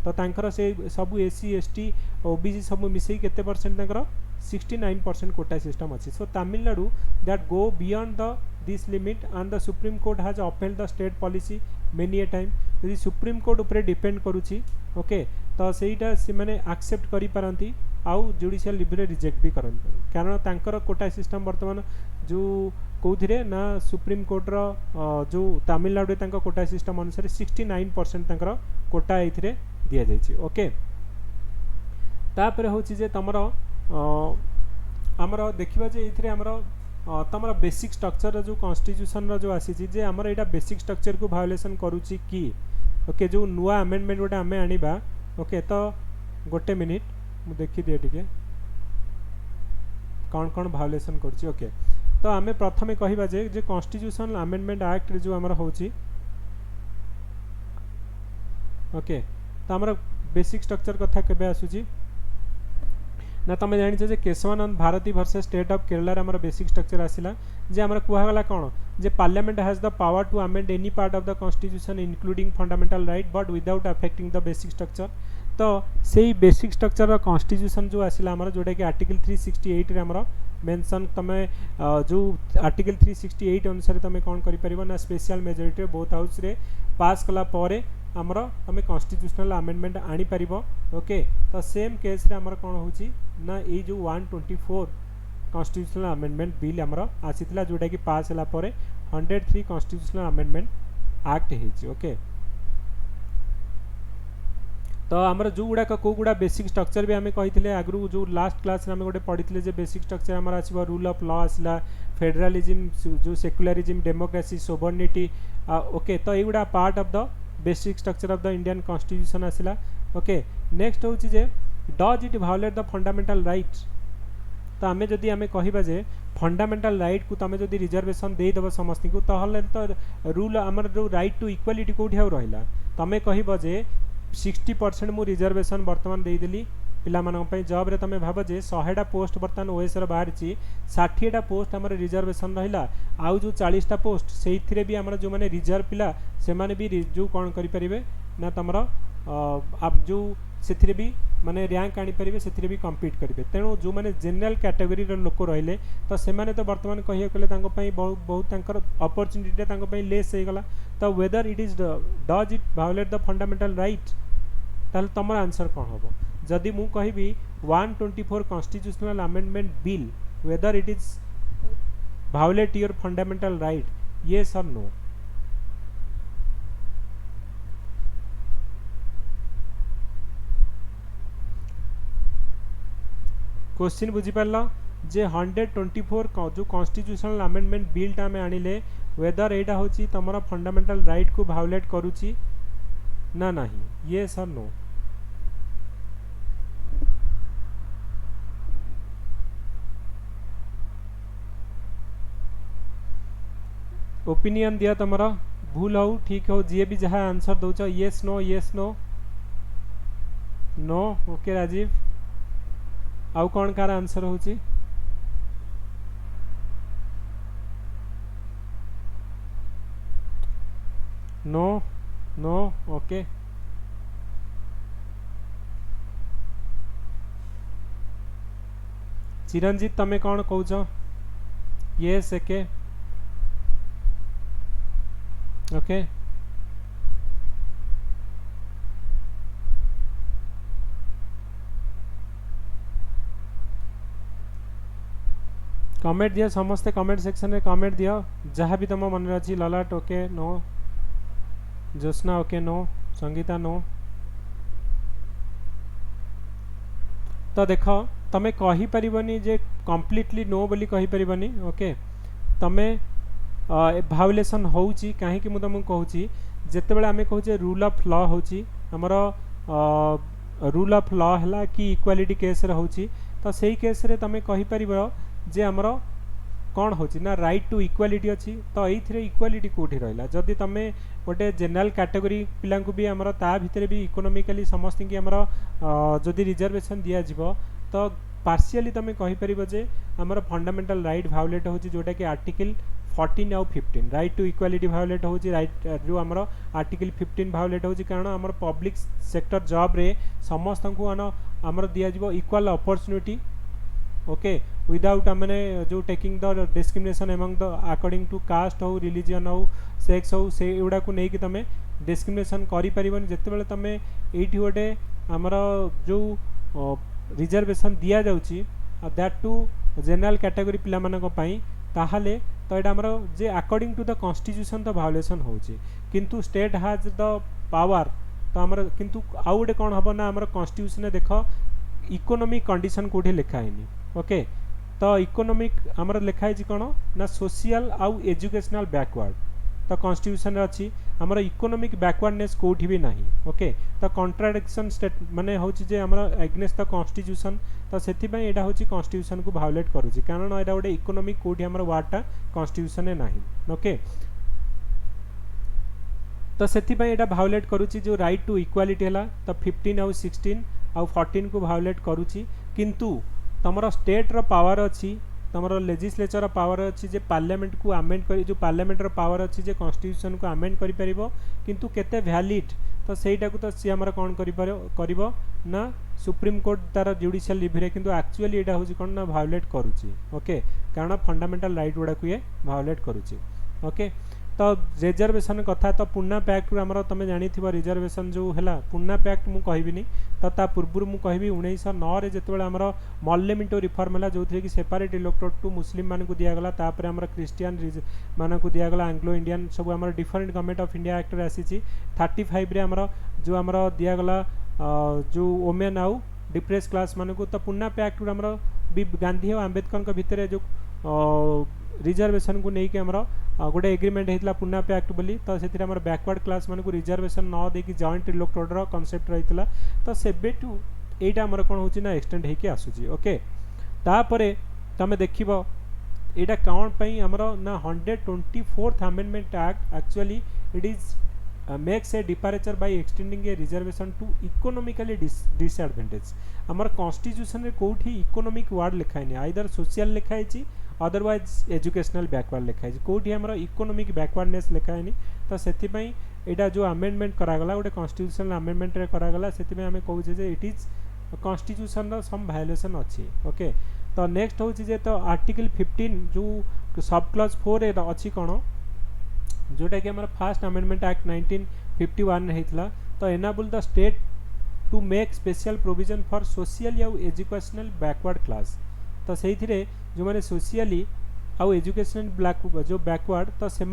तो तंकर से सब एससी एसटी ओबीसी सब मिसई केते परसेंट तंकर 69% कोटा सिस्टम अच्छी so Tamil Nadu that go beyond the this limit and the supreme court has upheld the state policy many a time यदि सुप्रीम कोर्ट ऊपर डिपेंड करुच्ची ओके तो सेटा से माने एक्सेप्ट करि पारंती आउ जुडिशियल रिव्यू रिजेक्ट भी करंती कारण तांकर कोटा सिस्टम वर्तमान जो कौथिरे ना सुप्रीम कोर्ट रो जो तमिलनाडु तांका कोटा सिस्टम अनुसार 69% तांकर कोटा एथिरे दिया जायछि ओके तापर होछि जे तमरो हमर देखिबा जे एथिरे हमर तमरा बेसिक स्ट्रक्चर जो कॉन्स्टिट्यूशन रो जो आसी जे हमर एटा बेसिक स्ट्रक्चर को वायोलेशन करूची की ओके जो नुआ अमेंडमेंट गोटे आमे आनिबा ओके तो गोटे मिनिट मु देखि दिए टिके कौन कौन वायोलेशन करची ओके तो आमे प्रथमे कहिबा जे कॉन्स्टिट्यूशनल अमेंडमेंट एक्ट जो हमर होची ओके तो हमर बेसिक स्ट्रक्चर कथा केबे आसुची ना तुम जान जे Keshavananda Bharati versus state of Kerala हमर बेसिक स्ट्रक्चर आसिला जे हमर कहगला कोन जे parliament has the power to amend any part of the constitution including fundamental right but without affecting the basic structure तो सेही बेसिक स्ट्रक्चर कॉन्स्टिट्यूशन जो आसिला हमर जोटा कि आर्टिकल 368 रे हमर मेंशन तमे जो आर्टिकल 368 अनुसार तमे कोन करि परिबो ना स्पेशल मेजॉरिटी बोथ हाउस रे पास कला परे आमर तुम कॉन्स्टिट्यूशनल अमेंडमेंट आनी पारिबो ओके तो सेम केस रे आमर कोन होची ना ए जो 124 कॉन्स्टिट्यूशनल अमेंडमेंट बिल आमर आसीतला जोटा कि पास हला परे 103 कॉन्स्टिट्यूशनल अमेंडमेंट एक्ट हेची ओके तो आमर जो गुडा को गुडा बेसिक स्ट्रक्चर भी आमे कहिथिले आगरु जो लास्ट क्लास रे आमे गोटे पढिथिले जे बेसिक स्ट्रक्चर आमर आसीबो रूल ऑफ लॉ आसीला फेडरलिज्म जो सेक्युलरिज्म डेमोक्रेसी सोवर्निटी ओके तो ए गुडा part of the basic structure of the Indian constitution आसिला ओके नेक्स्ट होची जे does it violate the fundamental right तो आमे जदि आमे कहिबा जे फंडामेंटल राइट को तमे जदि रिजर्वेशन दे दबो समस्त को तहले तो रूल हमर जो राइट टू इक्वालिटी कोठी हो रहिला तमे कहिबो जे 60% मु रिजर्वेशन वर्तमान दे देली पिला मानन पई जॉब रे तमे भाबो जे 100टा पोस्ट वर्तमान ओएस रे बाहर ची 60टा पोस्ट हमर रिजर्वेशन रहिला आउ जो 40टा पोस्ट सेइथिरे भी हमर जो माने रिजर्व पिला से माने भी जो कोन करि परिबे ना तमरो अब जो सेथिरे भी माने रैंक आनी परिबे सेथिरे भी कम्पीट करिवे तेणु जो माने जनरल कैटेगरी रो लोक रहिले तो से माने तो वर्तमान कहियो कले तांको पई बहुत तांकर अपॉर्चुनिटी तांको पई लेस हे गला तो weather it is does it violate the fundamental right ताल तमर आंसर कोन होबो जदि मु कहिबी 124 constitutional amendment bill weather it is violet your fundamental right yes और नो क्वेश्चन बुझी पारला जे 124 जो कॉन्स्टिट्यूशनल अमेंडमेंट बिल टा में आनिले वेदर एटा होची तमरा फंडामेंटल राइट को वायोलेट करूची ना नहीं, येस और नो। ओपिनियन दिया तुमर भूल हो ठीक हो जी भी जहाँ आंसर दौच yes no yes no no. Okay Rajiv, आउ कौन कार आंसर होची? No no. ओके चिरंजीत तमें कौन कौच? येस एके ओके कमेंट दिया समस्ते कमेंट सेक्शन में कमेंट दिया जहाँ भी तुम मन अच्छी। Lalat okay no, Jyotsna okay no, Sangita no. तो देख तमें कही परिबनी जे कंप्लीटली नो बोली कही परिबनी। ओके तमें भाउलेसन होउची काहे कि मु तुमको कहूची जेतेबेले आमे कहूचे रूल ऑफ लॉ होची हमर रूल ऑफ लॉ हला कि इक्वालिटी केस रे होची तो सेही केस रे तमें कही परिबो जे हमर कौन होची ना राइट टू इक्वालिटी अच्छी। तो ये इक्वालिटी कौटी रहा जदि तुम गोटे जेनराल कैटेगरी पिला भी आमर ता भितर भी इकोनोमिकली समस्त की आमर जदि रिजर्वेशन दिज्व तो पार्शियली तुम कहीपर जे आमर फंडामेंटल राइट भायोलेट हो जोटा कि आर्टिकल 14 आउ 15 राइट टू इक्वालिटी भायोलेट हो राइट जो आमर आर्टिकल 15 भायोलेट हो कारण आमर पब्लिक सेक्टर जॉब रे समस्त को आमर दिज्व इक्वाल अपॉर्चुनिटी। ओके विदाउट मैंने जो taking the discrimination among the according to caste हो रिलीजन हो सेक्स हो से एगुड़ा को लेकिन तुम डिस्क्रिमिनेशन करें जिते तुम ये गोटे आमर जो रिजर्वेशन दि जाऊँगी दैट टू जेनराल कैटेगरी पिलामानंपाई ताहले तो ये आमर जे अकॉर्डिंग टू द कॉन्स्टिट्यूशन तो भायोलेसन होची किंतु स्टेट हैज द पावर तो आमर किंतु आउ गोटे कौन हम ना आमर कॉन्स्टिट्यूशन देख इकोनॉमिक कंडीशन कोठी लिखा है। ओके तो इकोनॉमिक आमर लिखाई कौन ना सोशल आउ एजुकेशनल बैकवर्ड तो कॉन्स्टिट्यूशन अच्छी आमर इकोनॉमिक बैकवर्डनेस कोठी भी नहीं। ओके तो कॉन्ट्राडिक्शन स्टेट माने होची जे आमर एग्नेस्ट द कॉन्स्टिट्यूशन तो सेति पई एटा होची कॉन्स्टिट्यूशन को भायोलेट करूची कारण एटा गोटे इकोनॉमिक कोठी आमर वार्डटा कॉन्स्टिट्यूशन में नहीं। ओके तो सेति पई एटा भायोलेट करूची जो राइट टू इक्वालिटी हला तो 15 आउ 16 आउ 14 को भायोलेट करूची किंतु तमर स्टेट रो पावर अच्छी तमर लेजिस्लेचर पावर अच्छी जे पार्लियामेंट को आमेंड कर जो पार्लियामेंट रो पावर अच्छी जे कॉन्स्टिट्यूशन को आमेंड करि परिबो किंतु केते वैलिड तो सेटा को तो सी हमर कोन करिबो ना सुप्रीम कोर्ट तार जुडिशियल लिभरे किंतु एक्चुअली एटा होची कोन ना भायोलेट करूची। ओके कारण फंडामेंटल राइट गुडा को ये भायोलेट करूची। ओके तो रिजर्वेशन कथा तो पुन्ना पैक्ट आमर तुम जानी रिजर्वेशन जो है पुन्ना पैक्ट मुझे कहबिनी तो ता पूर्व मुझे कहबी 1909 जो आमर मल्ले मिंटो रिफॉर्म है जो थी कि सेपरेट इलेक्टोरेट टू मुस्लिम मान को दिगला तापर आमर क्रिश्चियन मान को दिगला एंग्लो इंडियन सब आम different government of India act आसी 35 आमर जो आमर दिगला जो वोमेन आउ डिप्रेस क्लास मान को तो पुन्ना पैक्ट आमर गांधी और आंबेडकर भितर जो रिजर्वेशन को लेकिन आमर गोटे एग्रीमेंट होता पुन्ना पैक्ट बोली तो से बैकवर्ड क्लास मान को रिजर्वेशन न देकी जॉइंट इलेक्टोरेट कॉन्सेप्ट रही तो सेबेठू यहाँ आमर कौन होना एक्सटेंड होकर आसूची। ओके तापर तुम देख यहाँ कौन पर आमर ना 124th amendment act actually it is makes a departure by extending a reservation to economically disadvantage आमर कॉन्स्टिट्यूशन रे कोठी इकोनॉमिक वर्ड लिखाई आइदर सोशल लिखाई अदरवाइज एजुकेशनल बैकवर्ड लिखाई कौटी आमर इकोनॉमिक बैकवर्डनेस लिखाएनी तो से यहाँ जो अमेंडमेंट करागला गोटे कॉन्स्टिट्यूशनल अमेंडमेंट करागला से आम कहूचे जे it is constitution some violation अच्छी। ओके तो नेक्स्ट हूँ जे तो आर्टिकल 15 जो सब क्लॉज 4 अच्छी कौन जोटा कि आम फास्ट अमेंडमेंट एक्ट 1951 होता तो enable the state to make special provision for social या एजुकेशनल बैकवर्ड क्लास तो से जो मैंने सोशली आउ एजुकेशनल ब्लैक जो बैकवर्ड तो से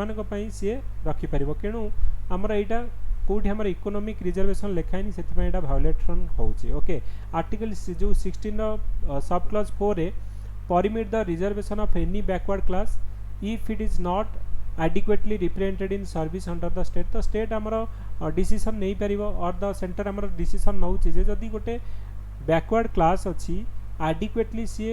सी रखिपर तेणु आमर यहाँ कौटी आम इकोनॉमिक रिजर्वेशन लिखाई से भायोलेशन होची। ओके आर्टिकल जो 16 sub clause 4 permit the reservation of any backward class if it is not adequately represented in service under the state तो state आमर डिसीजन नहीं पारिबो और द सेंटर आमर डिसीजन नउछि जे जदि गोटे बैकवर्ड क्लास अच्छी adequately सी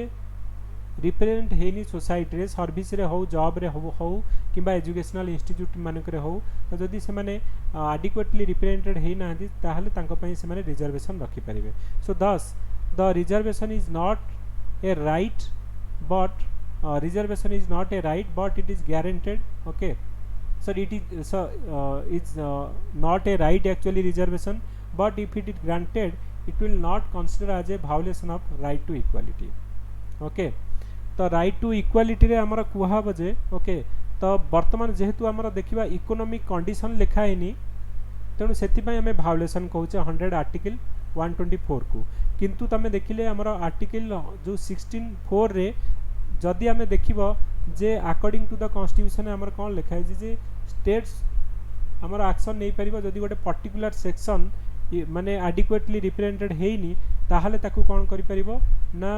रिप्रेजेंट हेनी सोसाइटी रे सर्विस रे हो जॉब रे हो किंबा एजुकेशनल इंस्टीट्यूट मानक रे हो तो जदि से माने adequately रिप्रेजेंटेड हे नांती ताहले तांको पई से माने रिजर्वेशन रखि परिबे सो दस the reservation is not a right but reservation is not a right but it is guaranteed okay so it is it's not a right actually reservation but if it is granted it will not consider as a violation of right to equality okay तो right to equality रे हमर कुहा बजे okay तो वर्तमान जेहेतु हमर देखिबा इकोनॉमिक कंडीशन लिखा हैनी तेणु सेति पई हमें भायोलेशन कहूचे 100 आर्टिकल 124 को किंतु तमे देखिले हमर आर्टिकल जो 16(4) रे जदि हमें देखिबो जे अकॉर्डिंग टू द कॉन्स्टिट्यूशन हमर कोन लिखा है जे स्टेट्स हमर एक्शन नहीं परिबो जदि गोटे पर्टिकुलर सेक्शन माने एडिक्वेटली रिप्रेजेंटेड हेनी ताहले ताकू कोन करि परिबो ना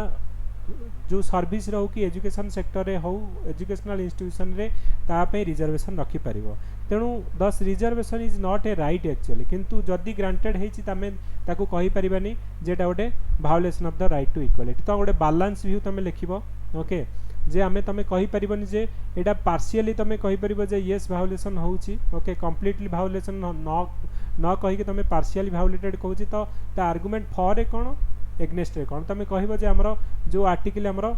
जो सर्विस रहू कि एजुकेशन सेक्टर रे हो एजुकेशनल इंस्टीट्यूशन रे ता पे रिजर्वेशन रखि परिबो तेणु दस reservation is not a right actually किंतु जदि ग्रांटेड हेछि तमे ताकू कहि परिबानी जेटा गोटे violation of the right to equality तो गोटे बैलेंस व्यू तमे लिखिबो ओके जे आमे तमे कहि परिबनी जे एटा पार्शियली तमे कहि परिबो जे यस वायोलेशन होउछि ओके कंप्लीटली वायोलेशन न कहि के तमे पार्शियली वायोलेटेड कहउछि तो ता आर्गुमेंट फॉर ए कोन एग्नेस्ट रे कोन तमे कहिबो जे हमरो जो आर्टिकल हमरो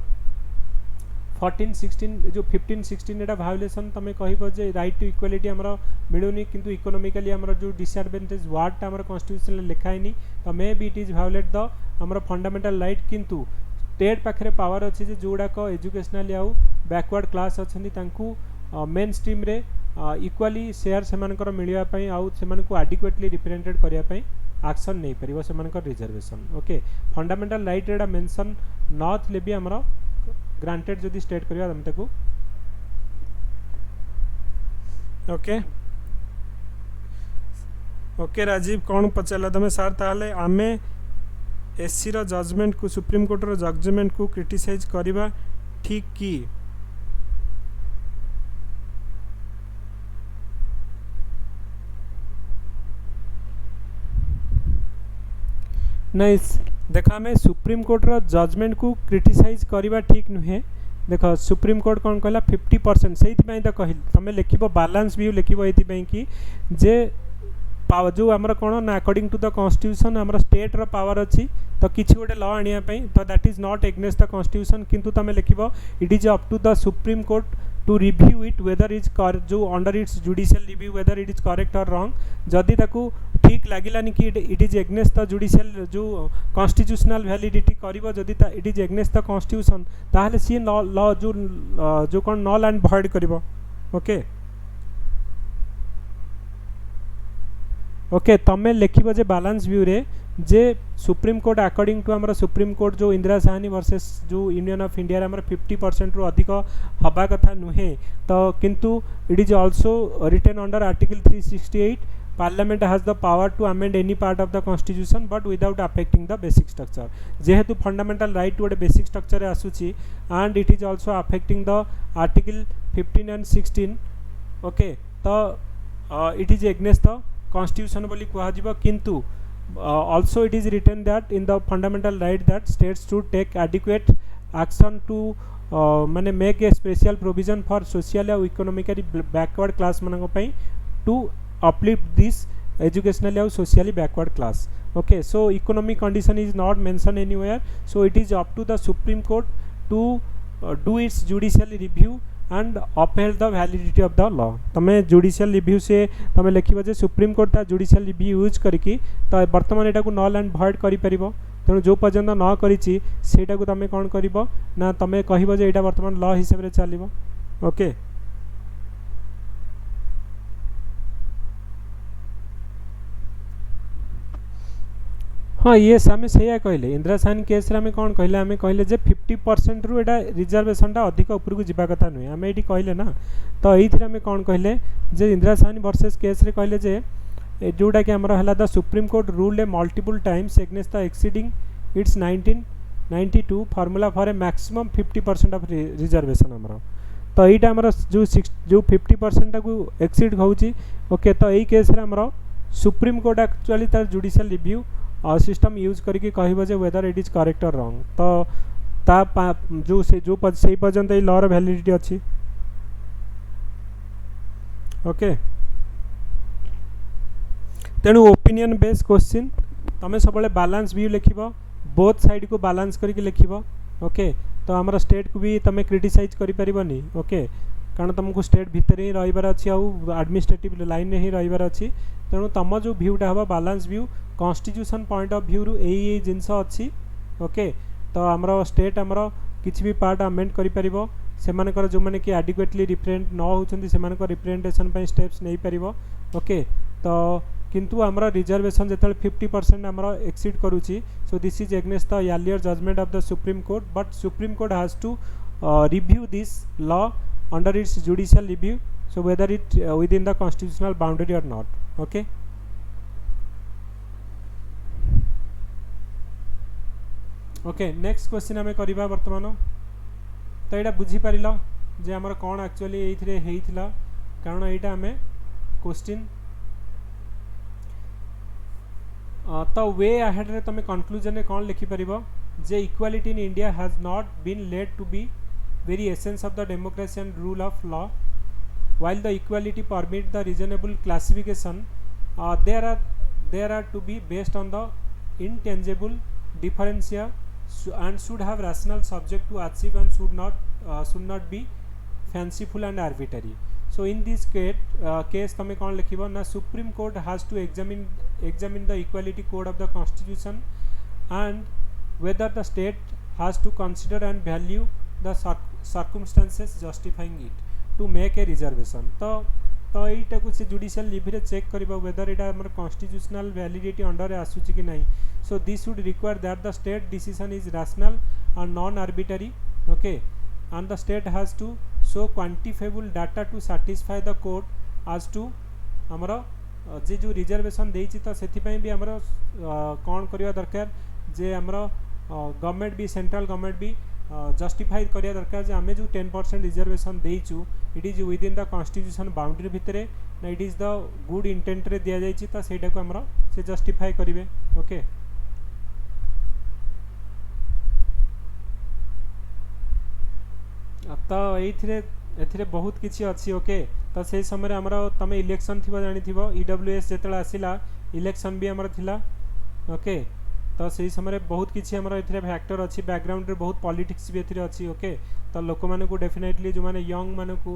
14 16 जो 15 16 एटा वायोलेशन तमे कहिबो जे राइट टू इक्वालिटी हमरो मिलुनी किंतु इकोनॉमिकली हमरो जो डिसएडवांटेज वर्ड हमरो कॉन्स्टिट्यूशन ले लिखा हैनी तो may be it is violet the हमरो फंडामेंटल राइट किंतु स्टेट पाखरे पावर अच्छी जे जोड़ा को एजुकेशनल आउ बैकवर्ड क्लास अच्छी तांकू मेन स्ट्रीम रे इक्वाली शेयर सेमानकर मिलिया पई आउ सेमानकू एडिक्वेटली रिप्रेजेंटेड करिया पई एक्शन नहीं परिबो सेमानकर रिजर्वेशन ओके फंडामेंटल राइट एडा मेंशन नॉट ले भी हमरो ग्रांटेड जदी स्टेट करिया हम ताकू ओके ओके राजीव कौन पचाला तमे सर ताले आमे एससी रो जजमेंट को सुप्रीम कोर्ट रो जजमेंट को क्रिटिसाइज करिबा ठीक की नाइस देखा हमें सुप्रीम कोर्ट रो जजमेंट को क्रिटिसाइज करिबा ठीक नुहे देखो सुप्रीम कोर्ट कौन कहला 50% सेति पई त कहिल तमे लिखिबो बैलेंस व्यू लिखिबो एति पई कि जे पावर जो आमर कौन ना अकॉर्डिंग टू द कॉन्स्टिट्यूशन आमर स्टेट रो पावर अच्छी तो किसी गोटे लॉ आनिया पई तो that is not against the constitution किंतु तमे लिखिबो it is up to the supreme court to review it whether is जो under its judicial review whether it is correct or wrong जदि ताकू ठीक लागिलानी कि it is against the judicial जो कॉन्स्टिट्यूशनल वैलिडिटी करिवो जदि it is against the constitution ताहले सी लॉ जो कोन नल एंड भॉइड करिवो ओके ओके तमें लिखिबो जे बैलेंस व्यू रे जे सुप्रीम कोर्ट अकॉर्डिंग टू हमर सुप्रीम कोर्ट जो इंदिरा साहनी वर्सेस जो यूनियन ऑफ इंडिया रे हमर 50% रु अधिक हबा कथा नुहे तो किंतु it is also written under article 368 parliament has the power to amend any part of the constitution but without affecting the basic structure जेहेतु fundamental right to basic structure आसुची and it is also affecting the article 15 and 16 okay तो it is against the constitution बोली कहा जिवो किंतु also it is written that in the fundamental right that states should take adequate action to माने make a special provision for social and economically backward class manako pai to uplift this educationally and socially backward class okay so economic condition is not mentioned anywhere so it is up to the supreme court to do its judicial review and upheld the validity of the law तमे judicial review से तमे लिखिबो जे supreme court ता judicial review use करके तो वर्तमान एटा को null and भॉइड करि परिबो तेणु जो पर्यंत न करिछि सेटा को तमे कोन करिबो ना तमे कहिबो जे एटा वर्तमान लॉ हिसाब रे चलिबो ओके हाँ ये आम से कहले इंदिरा साहनी केस आम कौन कहले आम कहले जे 50% रु एटा रिजर्वेशन टा अधिक ऊपर को जीवा कथा नुहे आम ये कहले ना तो ये आम कौन कहले जे इंदिरा साहनी वर्सेस केस रे कहले जे जोटा कि आमर है the supreme court ruled A multiple times against the exceeding it's 1992 formula for a maximum 50% of reservation आमर तो यहाँ आमर जो 50% टाक एक्सीड होची ओके। तो यही केस रे आमर सुप्रीम कोर्ट एक्चुअली तार जुडिशियल रिव्यू सिस्टम यूज करके कहबो जे weather it is correct or wrong. तो ता जो से पर्यंत ये लॉर वैलिडिटी अच्छी ओके। तेणु ओपिनियन बेस्ड क्वेश्चन तुम सब बैलेंस व्यू लिख बोथ साइड को बैलेंस करके लिख ओके। तो आमर स्टेट को भी तुम क्रिटिसाइज करें ओके, कारण तुमको स्टेट भितर ही रही अच्छी एडमिनिस्ट्रेटिव लाइन ही रही अच्छी। तेणु तुम जो भ्यूटा हम balance view constitution point of view यही जिनस अच्छी ओके। तो आमर स्टेट आमर किसी भी पार्ट अमेंड कर सेमानकर जो मैंने कि एडिक्वेटली रिप्रेजेंट न होती से रिप्रेजेंटेशन स्टेप्स नहीं पार ओके। तो किंतु आमर रिजर्वेशन जो 50% आमर एक्सीड करुच्ची so this is against the earlier judgment of the supreme court, but supreme court has to review this law under its judicial review so whether it within the constitutional boundary or not okay. Okay next question आम करवा बर्तमान। तो यहाँ बुझीपार जे आमर कौन actually ये कारण यहाँ आम क्वेश्चन तो वे अहेड रे तुम कंक्लूजन रे कौन लिखिपर जे equality in India has not been led to be very essence of the democracy and rule of law while the equality permit the reasonable classification there are to be based on the intangible differentia and should have rational subject to achieve and should not be fanciful and arbitrary. So in this case तुम कौन लिख ना supreme court has to examine the equality code of the constitution and whether the state has to consider and value the circumstances justifying it to make a reservation. तो यहीटा को से judicial review रे check करबा whether इटा हमर constitutional validity under आसुची कि नहीं। So this should require that the state decision is rational and non arbitrary okay and the state has to show quantifiable data to satisfy the court as to हमर जे जो reservation देइछि तो सेथि पई भी हमर कोन करिया दरकार जे हमर गवर्नमेंट भी सेंट्रल गवर्नमेंट भी जस्टिफाई करिया दरकार जे आमे जो 10% रिजर्वेशन देइछु it is within the constitution boundary भितरे ना it is the good intent रे दिया जाइछि तो सेटा को हमर से जस्टिफाई करिवे ओके। तो एथिरे बहुत किछि अछि ओके। तो से समय हमर तमे इलेक्शन थिबा जानि थिबो ईडब्ल्यूएस जेतला आसिला इलेक्शन भी हमर थिला ओके। तो से समय बहुत किसी आमर ए फैक्टर अच्छी बैकग्राउंड रे बहुत पॉलिटिक्स भी एथिरे अच्छी ओके। तो लोक माने को डेफिनेटली जो माने यंग माने को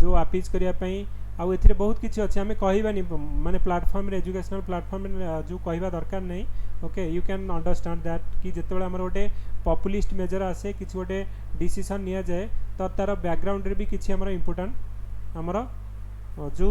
जो अपीज करिया पई आउ एथिरे बहुत किसी अच्छी आमे कहिबानी माने प्लेटफॉर्म रे एजुकेशनल प्लेटफॉर्म जो कहबा दरकार नहीं okay. You can understand that कि जेतेबेले आमर गोटे पॉपुलिस्ट मेजर आसे किसी गोटे डिसीजन निया जाए तो तार बैकग्राउंड रे भी किसी आमर इंपोर्टेंट आमर जो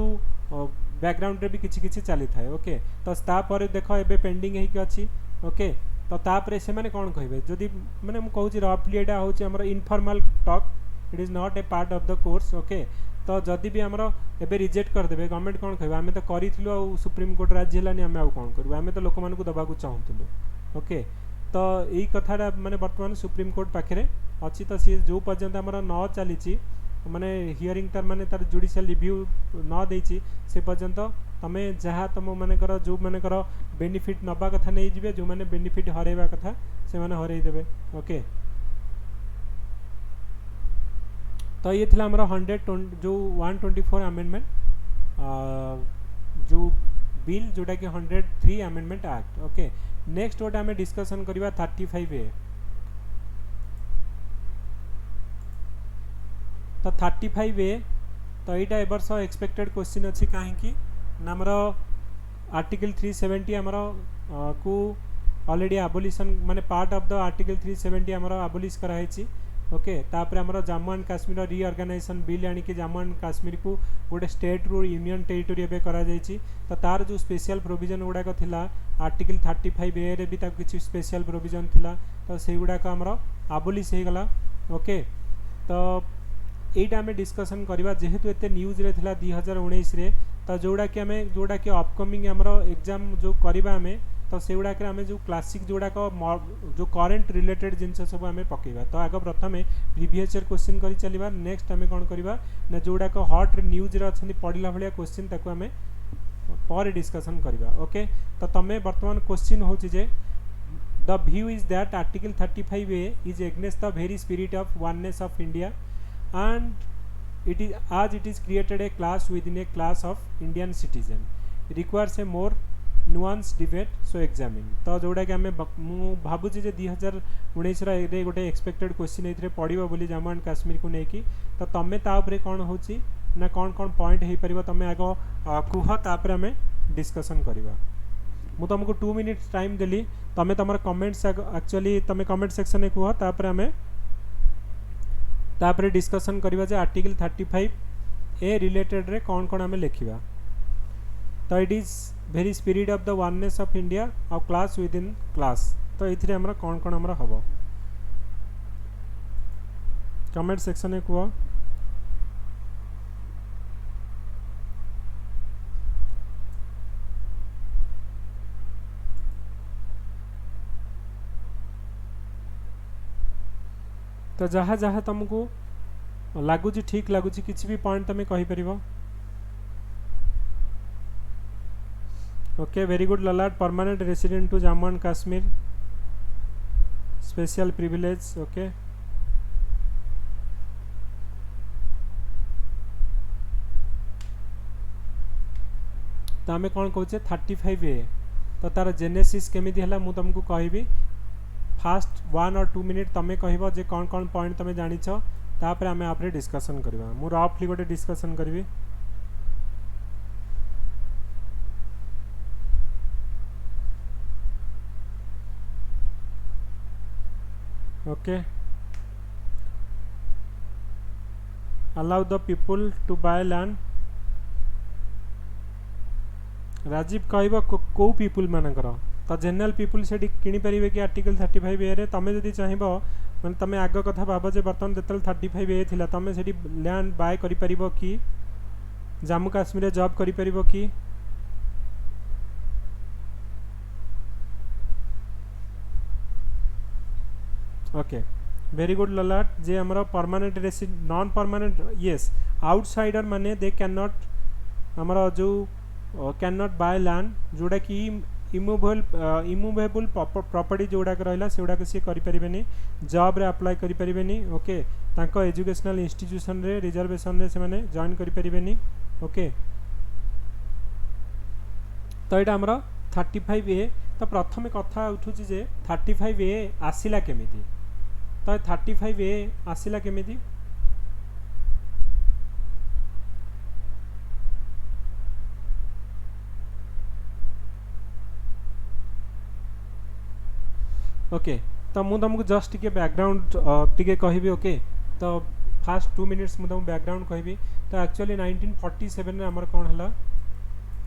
बैकग्राउंड रे भी किसी चली थाए ओके। तो तापर देख एबे पेंडिंग है कि अच्छी ओके। तो तापरे से माने कौन कहे जदि मैंने मुझे कहूँ रफली यहाँ हूँ आमर informal talk it is not a part of the course okay. तो जदि भी आमर एबे रिजेक्ट करदेबे गवर्नमेंट कौन कहे आम तो करूँ आ सुप्रीम कोर्ट राजी है आम आउ कौन करूँ आम तो लोक मानक दबाक चाहूँ ओके। तो यही कथाटा माने वर्तमान सुप्रीम कोर्ट पाखे अच्छी तो सी जो पर्यंत आमर न चली माने हियरिंग तार माने तार जुडिशियल रिव्यू न देछि से पर्यंत तमे जहाँ तुम मानकर जो मानकर बेनिफिट नबा कथा नहीं जिवे जो माने बेनिफिट हरेबा कथा से माने हरई देबे ओके। तो ये थिला हमर 120 जो 124 अमेंडमेंट जो बिल जोटा कि 103 अमेंडमेंट एक्ट ओके। नेक्स्ट गोटे आम डिस्कसन करवा 35A। तो 35A तो यहाँ ए वर्ष एक्सपेक्टेड क्वेश्चन अच्छी कहीं आमर आर्टिकल 370 आमर को ऑलरेडी एबोलिशन माने पार्ट ऑफ द आर्टिकल 370 आमर एबोलिश कराई ओके। तापर आमर Jammu and Kashmir reorganisation bill आनिकी जम्मू एंड काश्मीर को गोटे स्टेट रू यूनियन टेरिटोरी एबे करा जायछि। तो तार जो स्पेशल प्रोविजन गुड़ाक थिला आर्टिकल 35A रे भी ताक किछि स्पेशल प्रोविजन थिला तो से गुड़ाक आमर एबोलिश हो गला ओके। तो यहीटा आम डिस्कसन करवा जेहेतु एते न्यूज रे थिला 2019 रे तो जोड़ा कि अपकमिंग आमर एग्जाम जो करवा आम तो से गुड़ाक आम जो क्लासिक जोड़ाक जो करेन्ट रिलेटेड जिनस सब आम पकेबा। तो आग प्रथम प्रीवियस ईयर क्वेश्चन कर चलवा नेक्स्ट आम कौन करवा ना जोड़ाक हट न्यूज रे अच्छा पढ़ला भाया क्वेश्चन ताको आम पर डिस्कसन करवा। ओके तो तुम्हें बर्तमान क्वेश्चन हो the view is that article 35A is against the very spirit of oneness of India and it is as it is created a class within a class of Indian citizen requires a more nuance debate so examine. तो जोड़ा कि आम भावुचे 2019 रे गोटे expected question ये पड़ो बोली Jammu and Kashmir को लेकिन तो तुम्हें तापर कौन हो ना कौन कौन पॉइंट हो पार तुम्हें आग कुह तापर आम डिस्कसन करवा। मु तुमको 2 मिनिट्स टाइम देली तुम्हें तुम कमेंट्स एक्चुअली तुम कमेंट सेक्शन में कुह तापर आम तापर डिस्कसन करवा जे आर्टिकल 35A रिलेटेड रे कौन कौन आम लिखा। तो it is very spirit of the oneness of India और क्लास विद इन क्लास। तो ये आमर कौन कौन आमर हम कमेंट सेक्शन में कह। तो जहाँ जहाँ तुमको लगुच ठीक लगुच किसी भी पॉइंट तुम्हें कहीपर। Okay very good Lalat permanent resident to Jammu and Kashmir special privilege. Okay तो आम कौन कहे 35A तो तार जेनेसिस केमिति हला मु तुमको कहबी फास्ट 1 और 2 मिनिट तुम्हें कह जे कौन कौन पॉइंट तुम्हें जानिछ तापर आम आप डिस्कसन करवा। मु रफली गोटे डिस्कसन करी। Okay allow the people to buy land Rajiv कहब को पीपुल मानकर तो जनरल पीपुल से किनी पारे कि आर्टिकल 35A रे तुम जदि चाहब मैंने तुम आग कथा भाव जे बर्तमान जो 35A थिला तुम से लैंड बाय करि परिबो कि जम्मू काश्मीर जॉब करि परिबो कि ओके वेरी गुड ललाट जे हमर permanent resident non permanent yes outsider माने दे कैन नॉट हमर जो कैन नॉट बाय लैंड जोड़ा कि इमूवेबल प्रॉपर्टी जोड़ाक रहा से गुड़ाक सी करें जॉब रे अप्लाई करें। ओके तांको एजुकेशनल इंस्टीट्यूशन रे रिजर्वेशन रे से माने जॉइन करें। ओके तो यहाँ आमर 35A तो प्रथम कथा उठू जे 35A आसिला केमिति तो 35A आसिला केमिति ओके तो मुझे तुमको जस्ट टी बैकग्राउंड टी कहि। ओके तो फास्ट 2 मिनिट्स मुझे तुमको बैकग्राउंड कहि। तो एक्चुअली 1947 रे हमर कौन है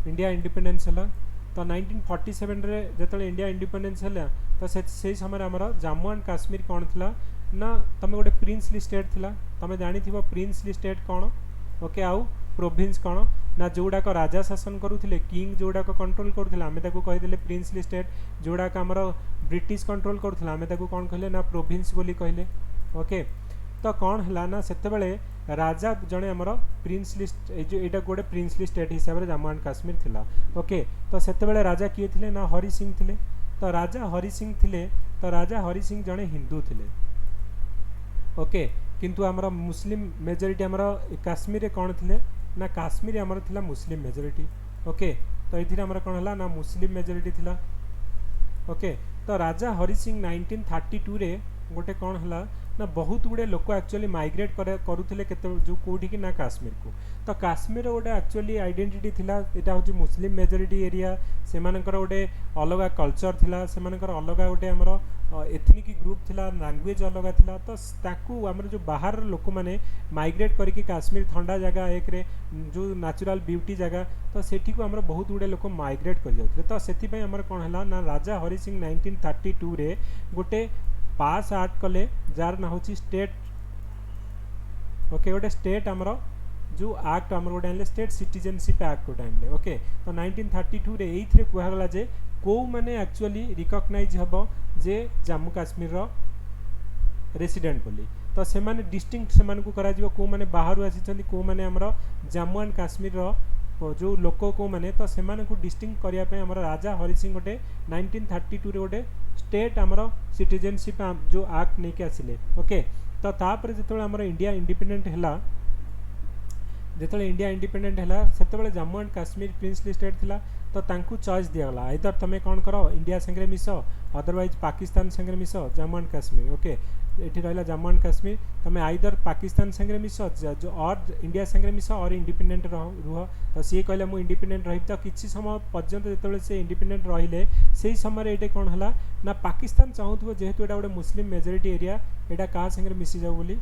इंडिया इंडिपेंडेंस है। तो 1947 रे जो इंडिया इंडिपेंडेंस है तो से समय आमर जम्मू एंड काश्मीर कौन थी ना तुम गोटे प्रिंसली स्टेट थिला तुम जानी प्रिंसली स्टेट कौन। ओके आउ प्रोविंस कौन ना जोड़ाक राजा शासन करुले किंग जोड़ाक कंट्रोल करुले आम कहीदे प्रिंसली स्टेट जोड़ाक आमर ब्रिटिश कंट्रोल करुले आम कौन कहले ना प्रोविंस बोली कहले। ओके तो कौन है ना सेतेबेले राजा जड़े आमर प्रिंसली यहाँ गोटे प्रिंसली स्टेट हिसाब से जम्मू एंड काश्मीर थिला। ओके तो सेतेबेले राजा किए थे ना हरि सिंह थे। तो राजा हरि सिंह थे तो राजा हरि सिंह जड़े हिंदू थे। ओके किंतु आमर मुस्लिम मेजोरिटी आमर काश्मीर रे कौन थे ना काश्मीर आमर थिला मुस्लिम मेजोरिटी। ओके तो ये आमर कौन है ना मुस्लिम मेजोरिटी थिला। ओके तो राजा हरि सिंह 1932 रे गोटे कौन है ना बहुत गुड़े लोक एक्चुअली माइग्रेट करुले जो कौटी कि ना काश्मीर को। तो काश्मीर गोटे एक्चुअली आइडेंटिटी थिला यहाँ हूँ मुस्लिम मेजोरिटी एरिया से गोटे अलग कल्चर थिला से अलग गोटे आमर एथनिक ग्रुप थिला लैंग्वेज अलग थिला। तो ताकू आमर जो बाहर लोक मैंने माइग्रेट करके काश्मीर ठंडा जगह एक रे जो नेचुरल ब्यूटी जगह तो सेठी को आमर बहुत गुड़े लोक माइग्रेट कर जाते। तो से आमर कौन है ना राजा हरि सिंह 1932 रे गोटे पास आर्ट कले जार ना हूँ स्टेट। ओके गोटे स्टेट आमर जो एक्ट आमर गोटे आनले स्टेट सिटीजनशिप एक्ट गोटे आनले। ओके तो 1932 रे ये कहगला जे को मैंने एक्चुअली रिकग्नाइज हम जे जम्मू काश्मीर रेसिडेंट बोली तो से माने डिस्टिंक्ट से मानकु करा जिवो को माने बाहरु आसी को माने हमर जम्मू एंड काश्मीर जो लोक को माने तो से माने को डिस्टिंक्ट करिया पे हमर राजा हरि सिंह गोटे 1932 रे गोटे स्टेट हमर सिटीजनशिप जो एक्ट नहीं के आसिले ओके तो तापर जेतबे हमर इंडिया इंडिपेंडेंट हला जेतबे इंडिया इंडिपेंडेंट हला सेतबे Jammu and Kashmir princely state थिला तो तांकु चॉइस दियागला आइदर तमे कौन करो इंडिया संगे मिस अदरवाइज पाकिस्तान संगे miss Jammu and Kashmir okay ये रहा जम्मू एंड काश्मीर तुम्हें आइदर पाकिस्तान संगे मिस जो और इंडिया संगे मिस और इंडिपेंडेंट रुह तो सी कहले मु इंडिपेंडेंट रही तो किसी समय पर्यंत जो से इंडिपेंडेंट रहिले से समय ये कौन है ना पाकिस्तान चाहूब जेहेतु यहाँ गोटे मुस्लिम मेजोरिटी एरिया यहाँ क्या संगे मिसी जाऊ बोली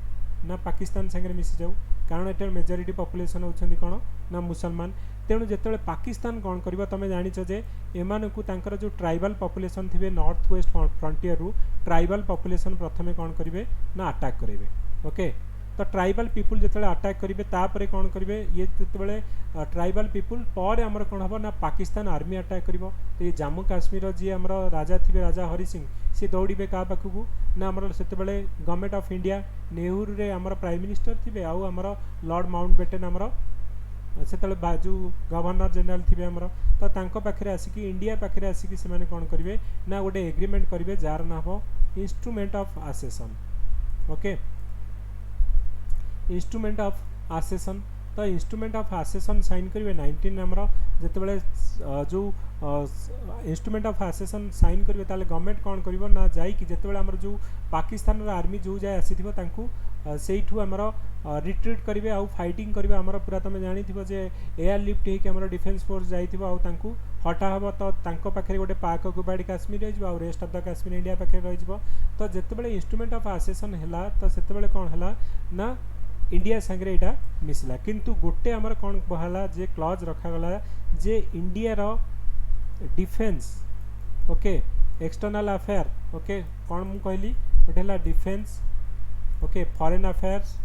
ना पाकिस्तान संगे मिसी जाऊ कारण एटार मेजोरिटी पॉपुलेशन होती कौन ना मुसलमान तेणु जिते पाकिस्तान कौन कर तुम जाच जे एमानकु तांकर जो ट्राइबल पॉपुलेशन थे नॉर्थ वेस्ट फ्रंटियर रु ट्राइबल पॉपुलेशन प्रथमे कौन करेंगे ना अटैक करेंगे ओके तो ट्राइबल पीपुल जो अटैक करेंगे तापर कौन करेंगे ये जो ट्राइबल पीपुल पर आमर कौन हम ना पाकिस्तान आर्मी अटैक कर तो ये जम्मू काश्मीर जी आमर राजा थे राजा हरि सिंह सी दौड़े क्या पाखक ना आमर से गवर्नमेंट ऑफ इंडिया नेहरू रे आमर प्राइम मिनिस्टर थे आमर लॉर्ड माउंटबेटन आमर से जो गवर्नर जनरल थे आमर तो तांको पाखे आसिक इंडिया पाखे आसिक से कौन करेंगे ना गोटे एग्रीमेंट करेंगे जार ना हम instrument of accession okay instrument of accession तो इंस्ट्रूमेंट ऑफ आसेसन साइन करेंगे 19 आमर जिते जो इंस्ट्रूमेंट ऑफ आसेसन साइन करेंगे ताले गवर्नमेंट कौन कर ना जाइए जिते आमर जो पाकिस्तान आर्मी जो जाए आसी से आमर रिट्रीट करेंगे आउ फाइटिंग करेंगे आमर पूरा तुम जानी जे एयर लिफ्ट होकर डिफेन्स फोर्स जाइए आउ हटा हम तो पाखे गोटे पाक कुपाड़ी काश्मीर रही rest of the Kashmir India पाखे रही तो जिते इंस्ट्रूमेंट ऑफ आसेसन है तो से कौन है ना इंडिया संगे यहाँ मिसला किंतु गोटे आमर कौन कहला जे क्लॉज रखागला जे इंडिया रो defence okay external affair okay कौन मु कहली गोटे है डिफेन्स ओके फॉरेन अफेयर्स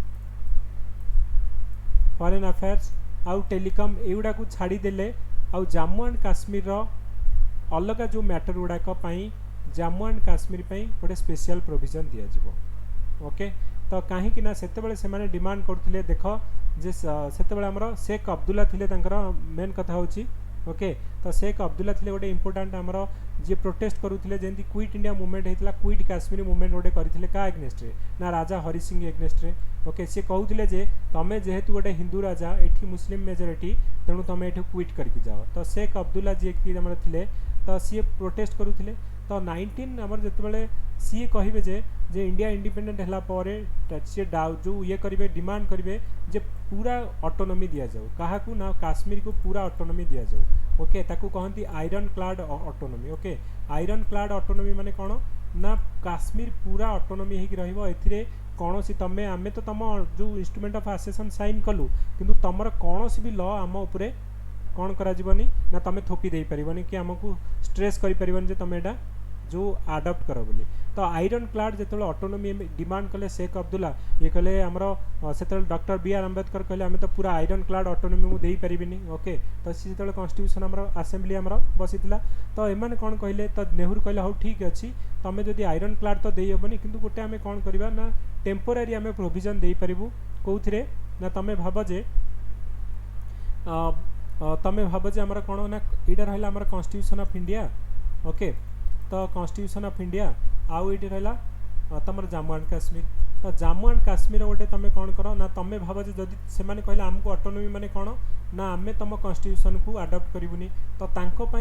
आउ टेलीकॉम एगुड़ा को छाड़ी देले आउ जम्मू एंड काश्मीर अलग जो मैटर गुड़ाक जम्मू एंड काश्मीर गोटे स्पेशल प्रोविजन दि जाव ओके तो कहीं ना से डिमांड करते देख जे से आमर शेख अब्दुल्ला थिले मेन कथा होची ओके तो शेख अब्दुल्ला थिले गोटे इंपोर्टाट आमर जी प्रोटेस्ट करुले जमी क्विट इंडिया मूवमेंट होता क्विट काश्मीर मूवमेंट गोटे करते क्या एग्नेस्ट ना राजा हरि सिंह एग्नेस्ट ओके सी कहते जे तुम जेहेतु गोटे हिंदू राजा ये मुस्लिम मेजोरिटी तेणु तुम ये क्विट करके जाओ तो शेख अब्दुल्ला जी थे तो सी प्रोटेस्ट करुले तो 19 आमर जिते सी कहे जे इंडिया इंडिपेंडेंट है सी जो ये करेंगे डिमांड करेंगे जे पूरा ऑटोनॉमी दिया जाऊ क्या ना काश्मीर को पूरा ऑटोनॉमी दिया जाऊ ओके ताकू कहती iron clad autonomy okay iron clad autonomy माने कौन ना काश्मीर पूरा ऑटोनॉमी होकर कौन सी तमें आम तो तुम जो इंस्ट्रूमेंट ऑफ आसेसन साइन कलु किंतु तुम कौन भी लॉ आम उपरे कौन करा जीवनी ना तुम थोपी दे पारिबनी कि आमको स्ट्रेस करि पारिबनी जे तुम एटा जो आडप्ट कर बोली तो आयरन क्लाड जो ऑटोनॉमी डिमांड कले शेख अब्दुल्ला ये कहले आमर से डॉक्टर बी आर अम्बेडकर कहले आम तो पूरा आयरन क्लाड ऑटोनॉमी मुझे पारिनी ओके तो सी जो कन्स्टिट्यूशन आमर आसेम्बली आमर बसीला तो एमाने कौन कहले तो नेहरू कहले हाँ ठीक अच्छी तुम जदि आयरन क्लाड तो दे हेबनी किंतु गोटे आम कौन करवा ना टेम्पोरारी आम प्रोविजन दे पारिबु कौथिरे ना तुम भाव जे तुम भाव जे आमर कौन ना यहाँ रहा आमर कन्स्टिट्यूशन ऑफ इंडिया ओके तो कन्स्टिट्यूशन ऑफ इंडिया आउ ये रहा तुम जम्मू एंड काश्मीर तो जम्मू एंड काश्मीर गोटे तुम कौन कर ना तुम भाव जे जदि से कहले आमको ऑटोनॉमी माने कौन ना आम तुम कन्स्टिट्यूशन को आडप्ट करूनी तो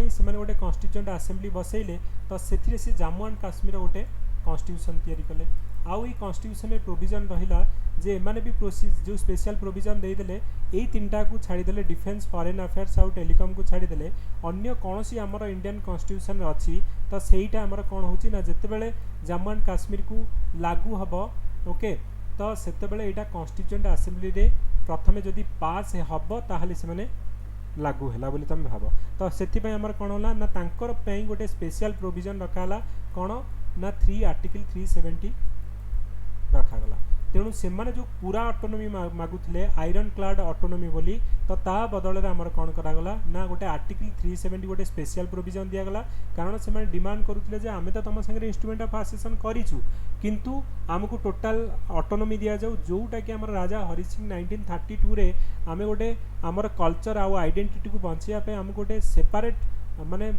से गोटे कन्स्टिट्यूएंट आसेम्बली बसैले तो से जम्मू एंड काश्मीर गोटे कन्स्टिट्यूशन तैयारी कले आउ ये कन्स्टिट्यूशन प्रोविजन रहा जे एमाने भी जो स्पेशल प्रोविजन देदेले यही तीनटा को छाड़ीदे डिफेन्स फॉरेन अफेयर्स आउ टेलीकॉम को छाड़ीदे अन्य कौन सी आमर इंडियन कन्स्टिट्यूशन अच्छी तो सहीटा आमर कौन हो जितेबाला जम्मू एंड काश्मीर को लागू हम ओके तो से यहाँ कन्स्टिट्यूएंट आसेम्बली रे प्रथम जदि पास हम ताहले से लागू है बोली तुम भाव तो से आमर कौन होला ना तांकर पे गोटे स्पेशल प्रोविजन रखाला कौन ना आर्टिकल 370 रखागला तेणु से जो पूरा ऑटोनॉमी मागुले आयरन क्लाड ऑटोनॉमी बोली तो ता बदल में आमर कौन करागला ना गोटे आर्टिकल 370 गोटे स्पेशल प्रोविजन दिगला कारण से डिमांड करुले आम तो तुम सागर इंस्ट्रूमेंट ऑफ एसोसिएशन करूँ किंतु आमको टोटाल ऑटोनॉमी दि जाऊ जोटा कि आम राजा हरि सिंह 1932 रे आम गोटे आमर कल्चर आउ आइडेंटिटी को बचाई आम गोटे सेपरेट माने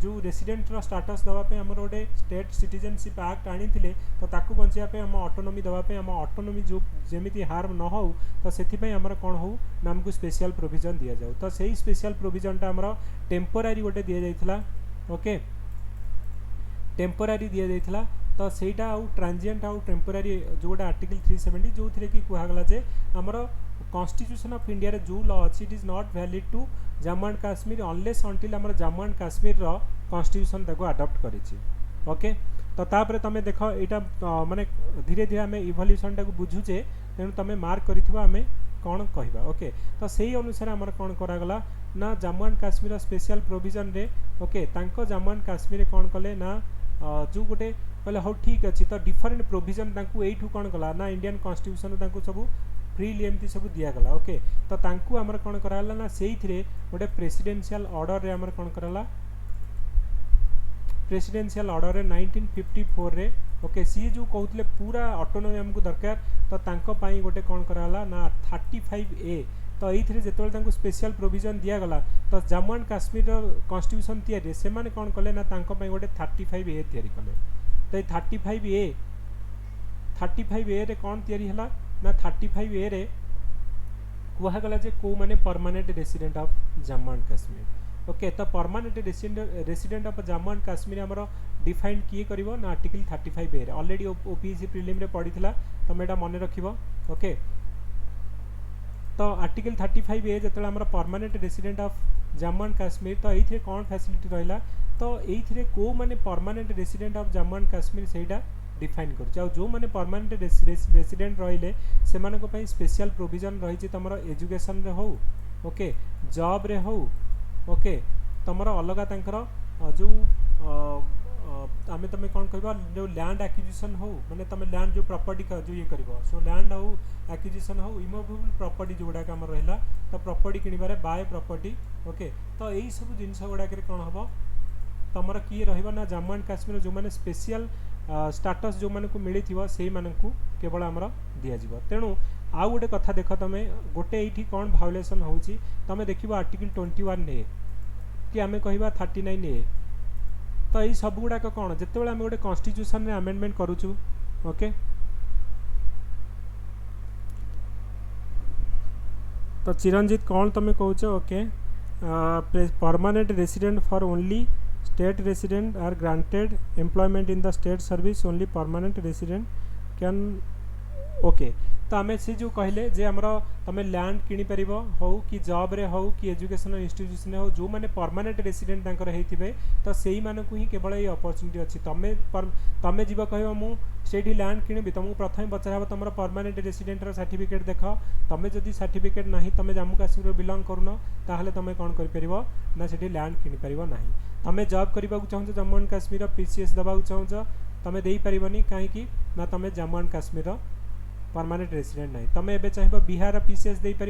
जो रेसिडेंट स्टाटस दवापे आम गोटे स्टेट सिटीजनशिप एक्ट आनी तो ताकू बचाई आम ऑटोनॉमी दवापे आम ऑटोनॉमी जो जमी हार्म न हो तो से आमर कौन हो ना आमको स्पेशल प्रोविजन दि जाऊ तो सही स्पेशल प्रोविजनटा आमर टेम्पोरारी गोटे दि जाइथिला ओके टेम्पोरारी दि जाइथिला तो सेटा आउ ट्रांजिएंट आउ टेम्पोरारी जो गोटे आर्टिकल 370 जो थे कि कहगला जे आमर कॉन्स्टिट्यूशन ऑफ इंडिया रे जो लॉ अच्छी it is not valid to Jammu and Kashmir unless until आमर जम्मू एंड काश्मीर रो कॉन्स्टिट्यूशन ताको अडॉप्ट करिछि ओके तो तापरे तमे देखो एटा माने धीरे धीरे आमे इवोल्यूशन टाको बुझुचे तेणु तमे मार्क करिथिबा आमे कौन कहवा ओके तो सही अनुसार आमर कौन करागला ना Jammu and Kashmir special provision रे ओके तांको जम्मू एंड काश्मीर कौन कले ना जो गोटे कहले हाँ ठीक अच्छे तो डिफरेंट प्रोविजन यू कौन कला ना इंडियन कॉन्स्टिट्यूशन सब फ्रीली एमती सब दिगला ओके तो तांकू आमर कौन कराला ना से गोटे प्रेसिडेंशियल ऑर्डर रे आमर कौन कराला प्रेसिडेंशियल ऑर्डर रे 1954 रे ओके सी जो कहते पूरा ऑटोनॉमी हमको दरकार तो तांको पाई गोटे कौन कराला ना 35A तो ये जो स्पेशल प्रोविजन दिगला तो जम्मू एंड काश्मीर कॉन्स्टिट्यूशन तैयारी से कौन कले ना गोटे 35A तैयारी कले तो ये 35A रे कौन तैयारी हला ना 35A रे कहगला जे को माने permanent resident of Jammu and Kashmir okay तो permanent resident of Jammu and Kashmir आमर डिफाइन किए करिवो ना आर्टिकल 35A रे ऑलरेडी ओपीएससी प्रीलिम रे पढ़ीथिला तमे एटा मन रखिबो ओके तो आर्टिकल 35A जतले आमर permanent resident of Jammu and Kashmir तो ये कौन फैसिलिटी रहिला तो ये को माने permanent resident of Jammu and Kashmir सेटा डिफाइन कर जो माने परमानेंट रेसिडेंट रहिले से मानको पई स्पेशल प्रोविजन रही तुम एजुकेशन रे हो ओके जॉब रे हो ओके तुम अलग तंकर जो आम तुम कौन कह जो लैंड एक्विजिशन हो माने तुम लैंड जो प्रॉपर्टी का जो ये कर सो लैंड हो एक्विजिशन हो इमूवेबल प्रॉपर्टी जो गुड़ाक आम रहा तो प्रॉपर्टी किणबारे बाय प्रॉपर्टी ओके तो यही सब जिनस गुड़ाक कौन हम तुम किए रहा जम्मू एंड काश्मीर जो मैंने स्पेशल स्टाटस जो मानक मिली से मानक केवल आमर दिज्व तेणु आउ गोटे कथा देख तुम गोटे ये कौन भायोलेसन हो तुम देख आर्टिकल 21A कि आम कह 39A तो ये सब गुड़ाक कौन जिते आम गोटे कॉन्स्टिट्यूशन रे अमेंडमेंट करूँ ओके तो चिरंजीत कौन तुम कौच okay permanent resident for only state resident are granted employment in the state service only permanent resident can okay तो आम से जो कहले जे आमर तुम लैंड किनी परिबो हो कि जॉब रे हो कि एजुकेशनल इंस्टीट्यूशन हो जो माने परमानेंट रेसिडेंट तांकर हेथिबे तो सेही मानकु ही केवल ये अपॉर्चुनिटी अछि तमे जीव कहबो मु सेठी लैंड किनिबि तुमको प्रथम पचारब तुम परमानेंट रेसिडेंट रो सर्टिफिकेट देख तुम जदि सर्टिफिकेट नाही तुम जम्मू काश्मीर बिलोंग करूनो ताहले तुम कौन कर परिबो ना सेठी लैंड किनी परिबो नाही तुम जॉब करबा चाहूँ जम्मू एंड काश्मीर PCS दबाक चाहूँ तुम दे पारबनी कहीं ना तुम Jammu and Kashmir permanent resident नहीं तुम एबे चाहिए बिहार PCS दे पार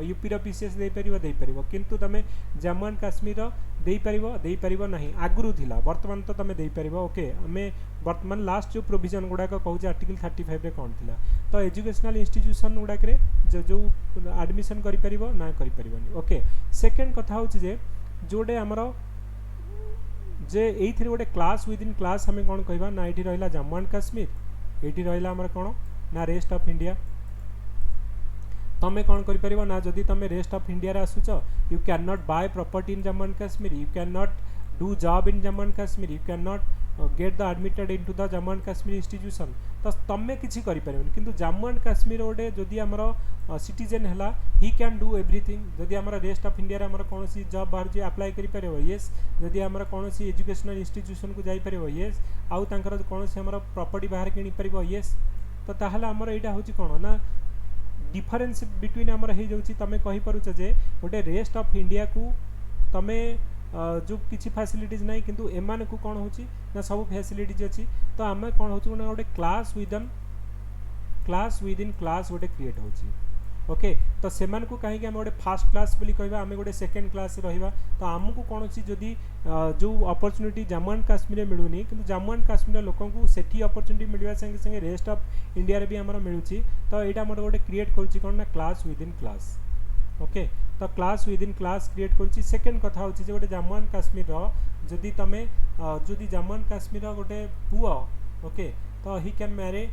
यूपी PCS दे पार किंतु तुम जम्मू एंड काश्मीर दे पार नहीं आगुरी थिला वर्तमान तो तुम दे पार ओके आम वर्तमान लास्ट जो प्रोविजन गुड़ाक कहूँ आर्टिकल 35 रे कौन थिला तो एजुकेशनल इंस्टीट्यूशन गुड़ाक जो एडमिशन करि ना करि ओके सेकेंड कथा हूँ जे जोड़े आमर जे ये गोटे क्लास विदिन क्लास आम कौन कहवा ना ये रहा जम्मू एंड काश्मीर ये रहा आमर कौन ना रेस्ट ऑफ इंडिया तुम्हें कौन कर ना जदि तुम रेस्ट ऑफ इंडिया आसुच you can not buy property in Jammu and Kashmir you can not do job in Jammu and Kashmir you can not get the admitted into the Jammu and Kashmir institution तो तुम्हें किसी करें किंतु जम्मू एंड काश्मीर गोटे जदि आमर सिटीजेन है ही कैन डू एवरीथिंग जदि आमर रेस्ट ऑफ इंडिया आमर कौन जॉब बाहर अप्लाई कर येस जदि आमर कौन एजुकेशनल इंस्टीट्यूशन को जापर येस आउ तांकर कौन आमर प्रॉपर्टी बाहर किनी पार येस तो ताहले आमर यहाँ हूँ कौन ना डिफरेन्स बिटवीन आमर हो जाऊँगी तुम कहीपरुच जे गोटे रेस्ट ऑफ इंडिया को तुम्हें जो किसी फैसिलिटीज ना किंतु एमान को कौन हो सब फैसिलिटीज अच्छी तो आम कौन हो गोटे class within class within class गोटे क्रिएट होची ओके तो सेमान को कहीं आम गोटे फास्ट क्लास बोली कहबा आम गोटे सेकेंड क्लास रहिबा तो आमको कौन जदि जो अपॉर्चुनिटी जम्मू एंड काश्मीर मिलूनी कि जम्मू एंड काश्मीर लोक सेठी अपॉर्चुनिटी मिलवा संगे संगे रेस्ट ऑफ इंडिया रे भी आमर मिलूची तो यहाँ मोर गोटे क्रिएट करुच्ची कौन ना class within class okay तो class within class create करुच्ची सेकेंड कथा होची गोटे जम्मू एंड काश्मीर जदि तमे जदि जम्मू एंड काश्मीर गोटे पुआ ओके तो ही कैन मैरे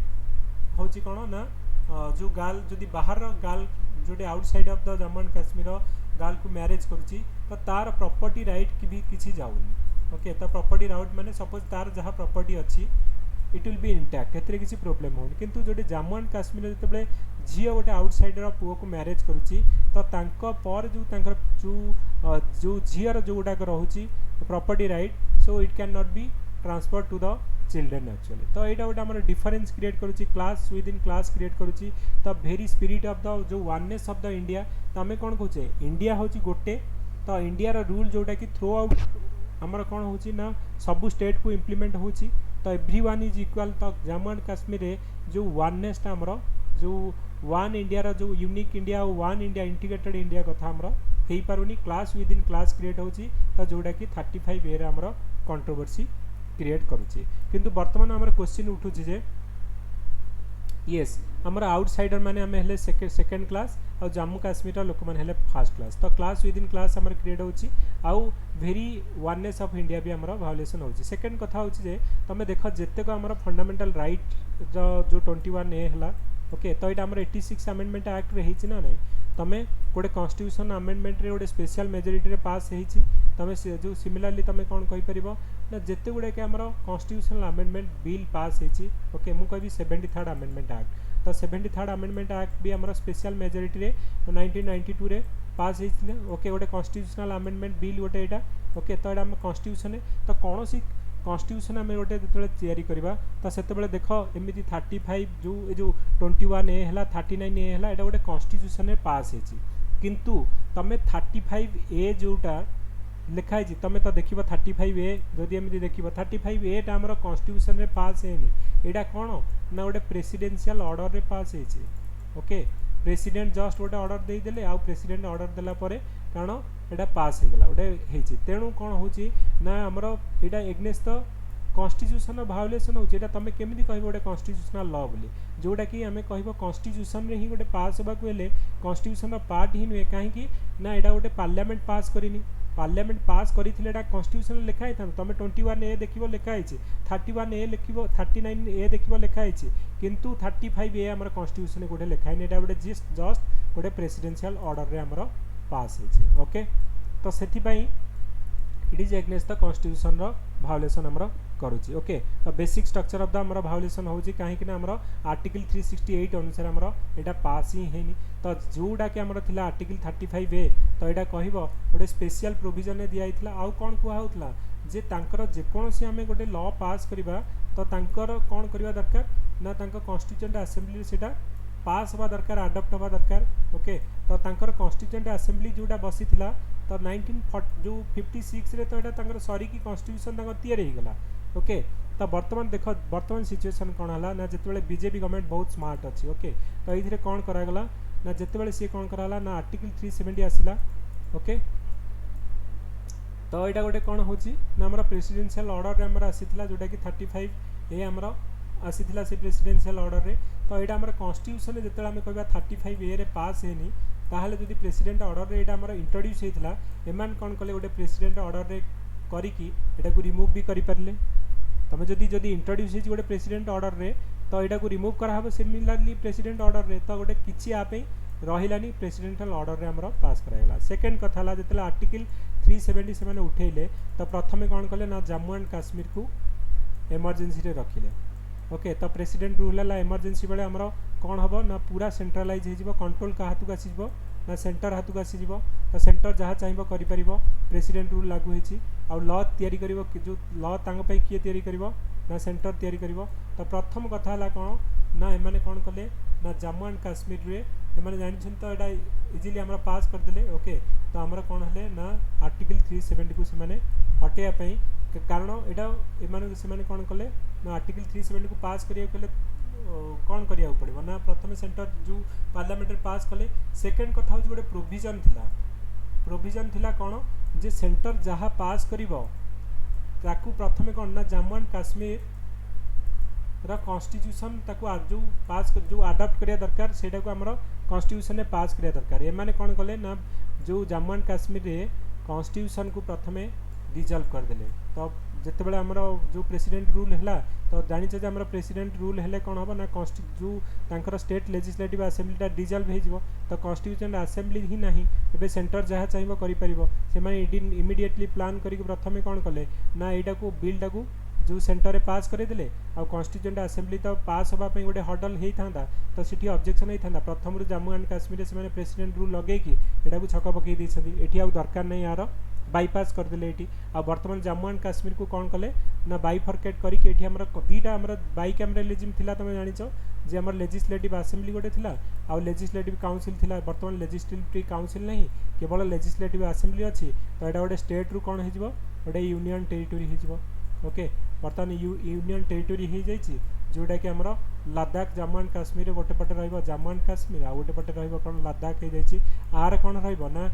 होची कौन ना जो गाल जदि बाहर गाल Jote outside of the Jammu and Kashmir गाल को मैरेज करुच्ची तो तार प्रॉपर्टी राइट की भी किसी जाऊनी ओके तो प्रॉपर्टी राइट माने सपोज तार जहाँ प्रॉपर्टी अच्छी इट विल बी इंटैक्ट एते किसी प्रॉब्लम होनी किंतु जोटे जम्मू एंड काश्मीर जिते झील गोटे आउटसाइडर पुओ को मैरेज करुच्ची तो तांको पर जो तांकर जो झीर जो गुड़ाक रोचे property right so it can not be transfer to the children actually तो यहाँ गोटे आम डिफरेन्स क्रिएट करुच्ची class within class create करुच्ची तो भेरी स्पिरिट ऑफ द जो वननेस ऑफ द इंडिया तो आम कौन कहे इंडिया हूँ गोटे तो इंडिया रूल जोटा कि थ्रू आउट आमर कौन हो ना सबू स्टेट को इम्प्लीमेंट हो तो एव्री वन इज इक्वाल तो जम्मू एंड काश्मीर जो वननेसटा आमर जो वन इंडिया जो unique India or one India integrated India कथा आमर हो पारुनी class within class create होची तो जोटा कि 35 ए आमर कंट्रोवर्सी क्रिएट करुचे किंतु वर्तमान आमर क्वेश्चन उठुची जे येस आमर आउटसाइडर माने आमे हेले सेकेंड क्लास और जम्मू काश्मीर लोक मैंने हेले फर्स्ट क्लास तो क्लास विद इन क्लास आमर क्रिएट होची आउ भेरी वननेस ऑफ इंडिया भी आमर वायोलेशन होची सेकेंड कथा होची जे तमे देख जेतेक आमर फंडामेंटल राइट जो 21 ए हला ओके तो यहाँ आम 86 अमेंडमेंट एक्ट रे हेची ना नहीं तमे गोटे कॉन्स्टिट्यूशन अमेंडमेंट रे गोटे स्पेशल मेजोरिटी रे पास हेची तमे जो सिमिलरली तमे कौन कहि परिबो ना जेते गुड़े के आमर कॉन्स्टिट्यूशनल अमेंडमेंट बिल पास हेची ओके मु कहबी 73rd अमेंडमेंट एक्ट तो 73rd अमेंडमेंट एक्ट भी आमर स्पेशल मेजोरिटी रे 1992 रे पास हेची ओके गोटे कॉन्स्टिट्यूशनल अमेंडमेंट बिल गोटे एटा ओके तो एटा हम कॉन्स्टिट्यूशन तो कौन सी कॉन्स्टिट्यूशन आम गोटे जो तैयारी करवा तो से देख एमती 35 जो 21 ए है 39 ए है गोटे कॉन्स्टिट्यूशन पास है किंतु तुम 35 ए जोटा लिखाई तुम तो देख 35 ए जदि एमती देख 35 एटा आम कॉन्स्टिट्यूशन रे पास है यहाँ कौन ना गोटे प्रेसिडेंशियल ऑर्डर रे पास है ओके प्रेसिडेंट जस्ट गोटे ऑर्डर देदेले आउ प्रेसिडेंट ऑर्डर देला परे कारण एटा पास होगा गोटे तेणु कौन हो आमर यहाँ एग्नेस्ट द कॉन्स्टिट्यूशन वायोलेशन होता तुम केमी कह गोटे कॉन्स्टिट्यूशनल लॉ बोली जोटा कि आम कह कॉन्स्टिट्यूशन रे ही गोटे पास होगा कॉन्स्टिट्यूशन पार्ट ही नुहे कहीं ना यहाँ गोटे पार्लियामेंट पास करनी पार्लियामेंट पास करथिले कॉन्स्टिट्यूशन लिखाई था तुम 21 ए देखिबो लिखाई 31 ए लिखिबो 39 ए देखिबो लिखाई किंतु 35 ए आमर कॉन्स्टिट्यूशन गोटे लिखाई एटा गोटे जस्ट गोटे प्रेसिडेंशियल ऑर्डर रे आमर पास है ओके तो से it is against the constitution violation आमर करुच्ची ओके तो बेसिक स्ट्रक्चर ऑफ द आमर वायोलेशन होची कहीं आमर आर्टिकल 368 अनुसार आमर एटा पास ही हैनी तो जोटा कि आमर थिला आर्टिकल 35 ए तो यहाँ कह गोटे स्पेशल प्रोविजन दिया आउ कौन कहला जे तांकर जेकोसी आम गोटे लॉ पास करवा तो तांकर कौन करवा दरकार ना तांकर कॉन्स्टिट्यूएंट असेंबली सेटा पास हवा दरकार आडप्ट हवा दरकार ओके तो तांकर कॉन्स्टिट्यूएंट असेंबली जोटा बसी थिला तो 1956 रे तो यहाँ सरी की कॉन्स्टिट्यूशन तैयारी होगा ओके तो बर्तमान देख बर्तमान सिचुएशन कौन है ना जिते बीजेपी गवर्नमेंट बहुत स्मार्ट अच्छी ओके तो ये कौन करागला ना जिते सी कौन कराला ना आर्टिकल 370 आसला ओके तो यहाँ गोटे कौन होमर प्रेसिडेंशियल ऑर्डर आमर आसीला जोटा कि 35 ए आमर आसीला से प्रेसिडेंशियल ऑर्डर रे तो यहाँ आमर कॉन्स्टिट्यूशन जिते आम कह 35 ए रे पास हैनी ताहले जदि प्रेसिडेंट ऑर्डर रे एटा आमर इंट्रोड्यूस होता एमान कौन कले गोटे प्रेसिडेंट ऑर्डर रे करिकी एटा को रिमूव भी करि परले तुम जदि इंट्रोड्यूस हो गोटे प्रेसिडेंट ऑर्डर रे तो यहाँ को रिमूव कराहब सिमिलरली प्रेसिडेंट ऑर्डर रे तो गोटे किसी आप रहिलानी प्रेसिडेंशियल ऑर्डर रे आमर पास कराइला सेकेंड कथा ला जते आर्टिकल 370 से माने उठेले तो प्रथमे कौन कले ना जम्मू एंड काश्मीर को इमरजेंसी रे रखिले ओके तो प्रेसिडेंट रूल है इमरजेंसी बेले आमर कौन हम ना पूरा सेंट्रलाइज हो कंट्रोल का हाथ को आसीज ना सेंटर हाथ को आसीज तो सेंटर जहाँ चाहिए करें प्रेसिडेंट रूल लागू होती आउ लॉ तैयारी करिवो जो लॉ तांग किए तैयारी करिवो ना सेंटर तैयारी करिवो तो प्रथम कथा है कौन ना एमाने कौन कले ना जम्मू एंड काश्मीर रे एमाने जानिछन तो एटा इजिली हमरा पास करदेले ओके तो हमरा कौन है ना आर्टिकल 370 को से हटेया कारण यहाँ एमाने से कौन कले ना आर्टिकल 370 को पास करिया कले कौन करिया पड़ो ना प्रथम सेंटर जो पार्लियामेंट पास कले सेकेंड कथा हूँ गोटे प्रोविजन थिला कौन जे सेंटर जहाँ पास करिवो ताकू प्रथमे कौन ना जम्मू एंड काश्मीर रा कॉन्स्टिट्यूशन ताकू जो पास जो अडॉप्ट करिया दरकार सेटा को हमरो कॉन्स्टिट्यूशन ने पास करिया दरकार ए माने कौन कले ना जो जम्मू एंड काश्मीर रे कॉन्स्टिट्यूशन को प्रथमे डिजॉल्व कर देले तो जिते बड़े आमर जो प्रेसिडेंट रूल है तो जानिचे जे आमर प्रेसिडेंट रूल है कौन हम ना जो तांकर स्टेट लेजिस्लेटिव असेंबलीटा डिजॉल्व हो तो कॉन्स्टिट्यूशन असेंबली ही ना एबे सेंटर जहाँ चाहिए करिपारिबो से माने इमिडिएटली प्लान करिक प्रथमे कौन कले ना एटा को बिल टाकू जो सेंटर में पास करदेले आ कॉन्स्टिट्यूएंट असेंबली तो पास होगापी गोटे हडल होता तो सीटी ऑब्जेक्शन होता प्रथम जम्मू एंड काश्मीर से प्रेसिडेंट रूल लगे कि छक पकई ये आउ दरकार नहीं यार बाईपास करदे ये बर्तमान जम्मू एंड काश्मीर को कौन कले ना बाइफर्केट करके दीटा बाई कैमरालिज्म थिला तुम जानिच जे आम लेजिस्लेटिव असेंबली गोटे थिला आ लेजिस्लेटिव काउंसिल थिला बर्तमान लेजिस्लेटिव काउंसिल नहीं केवल लेजिस्लेटिव असेंबली अच्छी तो यहाँ गोटे स्टेट रू कौन हो गोटे यूनियन टेरिटोरी हो ओके बर्तमान यूनियन टेरिटोरी हो जाइए जोटा कि आमर लद्दाख जम्मू एंड काश्मीर गोटे पटे रही जम्मू एंड काश्मीर आ गोटे पटे कौन लद्दाख हो जाइए आर कौन रहा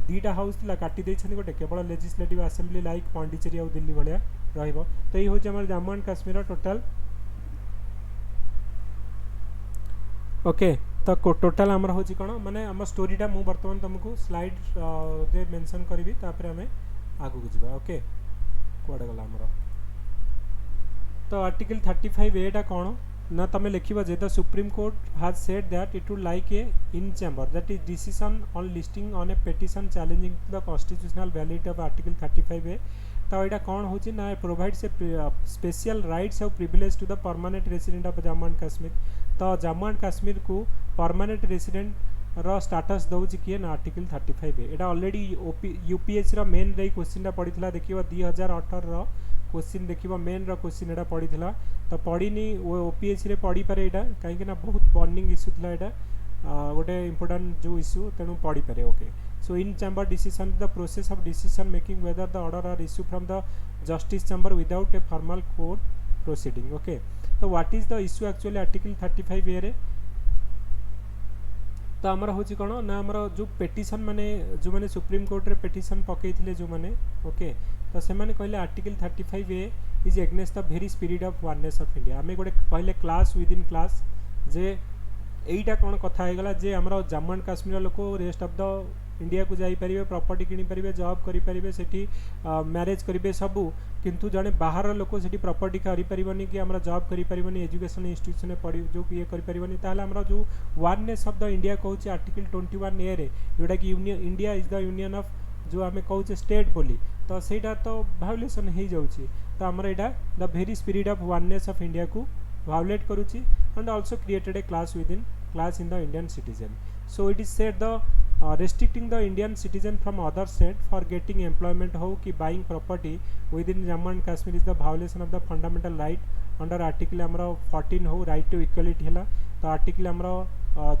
दीटा हाउस था काटी गोटे केवल लेजिस्लेटिव असेंबली लाइक पांडिचेरी और दिल्ली भाया तो ये हूँ Jammu and Kashmir total okay तो टोटाल आमर हूँ कौन माने आम स्टोरीटा मुझे बर्तमान तुमको स्लाइड रे मेंशन करी तापर आम आगू जावा ओके कौड़े गला आमर तो आर्टिकल 35A टा कौन ना तुम लिख the supreme court has said that it would like a in chamber that is decision on listing on a petition challenging the constitutional validity of article 35A तो यहाँ कौन हो प्रोवाइड्स ए स्पेशल राइट्स और privilege to the permanent resident of Jammu and Kashmir तो Jammu and Kashmir को permanent resident रो status दौर किए ना आर्टिकल 35A यहाँ ऑलरेडी यूपीएससी मेन रे क्वेश्चन पड़ा देखिए 2018 क्वेश्चन देखिए मेन क्वेश्चन यहाँ पड़ी तो पढ़नी ओपीएससी रे पढ़ी पारे यहाँ कहीं बहुत बर्निंग इश्यू था यहाँ गोटे इंपोर्टाट जो इश्यू तेणु पढ़ी पारे okay so in chamber decision the process of decision making whether the order are issue from the justice chamber without a formal court proceeding okay तो what is the issue actually article 35A रे तो आमर हूँ कौन ना आमर जो petition माने जो मैंने सुप्रीम कोर्ट रे पेटिशन पकई जो मैंने ओके तो से मैंने कहले article 35A is against the very spirit of oneness of India आम गोटे कहले क्लास विदिन क्लास जे यहीटा कौन कथा होगा जे आमर जम्मू एंड काश्मीर लोक रेस्ट ऑफ द इंडिया को जापारे प्रॉपर्टी किनीपारे जॉब करेंगे से मैरेज करेंगे सबू किंतु जड़े बाहर लोक से प्रॉपर्टी करें कि आम जॉब करें एजुकेशन इंस्टीट्यूशन पढ़ जो ये करें जो वननेस ऑफ द इंडिया कहूँ आर्टिकल 21A रे जोटा कि India is the union of जो आम कहूँ स्टेट बोली तो सहीटा तो भायोलेसन हो जाऊँगी तो आमर यहाँ the very spirit of oneness of India को भायोलेट करुच्ची and also created a class in the Indian citizen so it is said the restricting the Indian citizen from other state for getting employment हो कि buying property within Jammu and Kashmir is the violation of the fundamental right under article आमर 14 हो right to equality है तो article आमर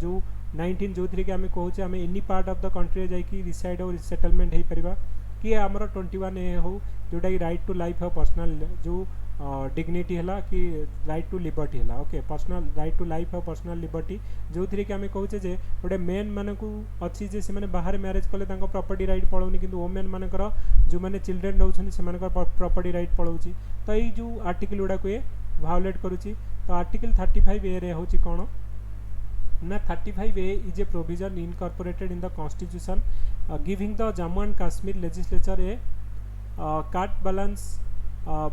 जो 19 जो थी कि आम कहूँ आम any part of the country जाकि रिसाइड और सेटलमेंट हो पार कि आमर 21A हो जोटा कि राइट टू लाइफ और पर्सनल जो डिग्निटी है कि राइट टू लिबर्टी है okay personal right to life और पर्सनल लिबर्टी जो थी कि आम कहूचे जे गोटे मेन मानक अच्छी जे से बाहर मैरेज कले प्रॉपर्टी राइट पलाऊनी कि वोमेन मानकर जो मैंने चिल्ड्रेन रोचे से प्रॉपर्टी राइट पलाऊँगी तो ये जो आर्टिकल गुड़ा को ये भायोलेट करुच्ची तो आर्टिकल 35A रे हूँ कौन ना 35A is a provision incorporated in the constitution giving the Jammu and Kashmir legislature A card balance a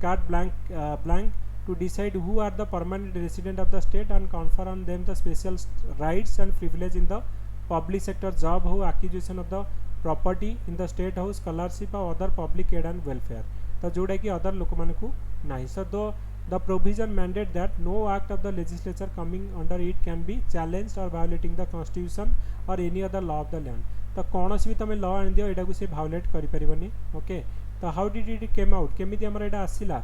carte blank to decide who are the permanent resident of the state and confer on them the special rights and privilege in the public sector job ho acquisition of the property in the state house scholarship or other public aid and welfare तो जोड़ा कि other लोक मान को नहीं सो the provision mandate that no act of the legislature coming under it can be challenged or violating the constitution or any other law of the land तो कौन भी तुम लॉ आनी दियो यहाँ को सी भायोलेट करें ओके तो how did it came out केमी आमर यहाँ आसला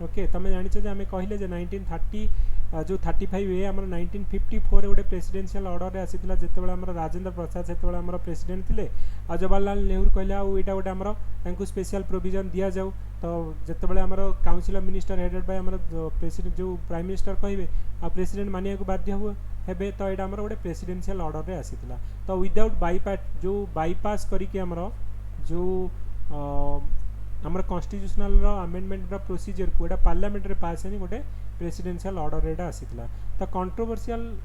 ओके तुम जान आम कहले 1930 जो 35A आमर 1954 गोटे प्रेसिडेंशियल ऑर्डर आसीला जितेबाला आमर राजेंद्र प्रसाद से आमर प्रेसिडेंट थे आ जवाहरलाल नेहरू कहले आईटा गोटे आमर तांको स्पेशल प्रोविजन दिया जाऊ तो जितेबाला आमर council of minister headed by आमर प्रेसिडेंट जो प्राइम मिनिस्टर कहे आ प्रेसिडेंट मानिया को बाध्य हुए हेबे तो यहाँ आमर गोटे प्रेसिडेंशियल ऑर्डर रे आसीला तो विदाउट बाईपास करके आमर जो आमर कॉन्स्टिट्यूशनल अमेंडमेंट प्रोसीजर को एटा पार्लियामेंट रे पास है गोटे प्रेसिडेंशियल ऑर्डर एटा आसीला तो कंट्रोवर्शियल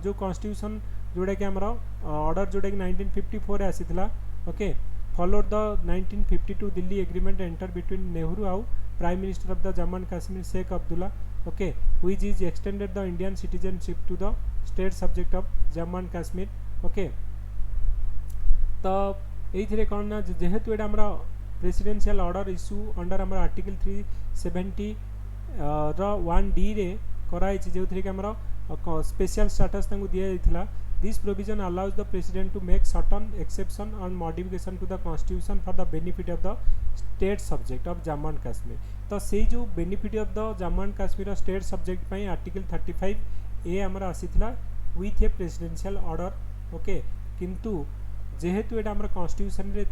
जो कॉन्स्टिट्यूशन जोड़ा कि आमर ऑर्डर जोड़ा कि 1954 आसीला okay followed the 1952 Delhi agreement enter between Nehru आउ prime minister of the Jammu and Kashmir Sheikh Abdullah okay which is extended the Indian citizenship to the state subject of Jammu and Kashmir okay तो ये कौन ना जेहेतु ये आमर प्रेसिडेंशियल ऑर्डर इश्यू अंडर आमर आर्टिकल 370 1D रे कराई जो थी कि आमर स्पेशल स्टेटस दिया जाइथिला this provision allows the president to make certain exception and modification to the constitution for the benefit of the state subject of Jammu and Kashmir तो से जो benefit of the Jammu and Kashmir state subject पे article 35A आमर आसीथिला with a presidential order okay किंतु जेहेतु ये आमर कॉन्स्टिट्यूशन रे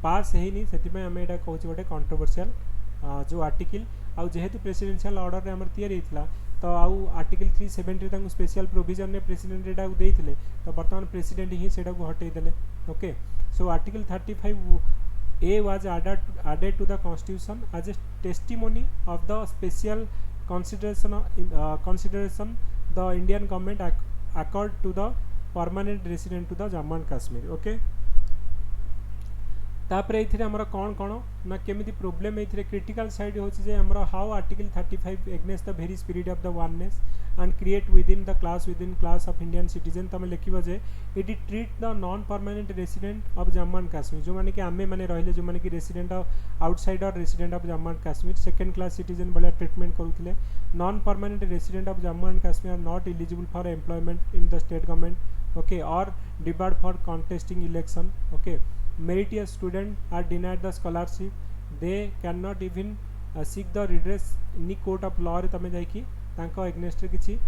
पास है से आम यहाँ कहे गोटे कंट्रोवर्शियल जो आर्टिकल आउ जेहेतु प्रेसिडेंशियल ऑर्डर रे आमर तैयारी होता तो आउ आर्टिकल 370 स्पेशल प्रोविजन ने प्रेसिडेंट एटा देते तो बर्तमान प्रेसिडेंट ही से हटेदेले okay so article 35A was added to the constitution as a testimony of the special consideration the Indian government accord to the permanent resident to the Jammu and Kashmir okay तापर ये आमर कौन कौन ना केमी प्रोब्लेम ये critical side हो how article 35 against the very spirit of the oneness and create within class of Indian citizen तुम लिख जे it treat the non permanent resident of Jammu and Kashmir जो मैंने कि आमे मैंने रहिले जो मैंने कि resident outsider resident of Jammu and Kashmir second class citizen भाया ट्रीटमेंट करुले non permanent resident of Jammu and Kashmir are not eligible for employment in the state government okay or debarred for contesting election okay meritorious students are denied the scholarship they cannot even seek the redress in court of law रे तमे जाइकी तांको against रे किछि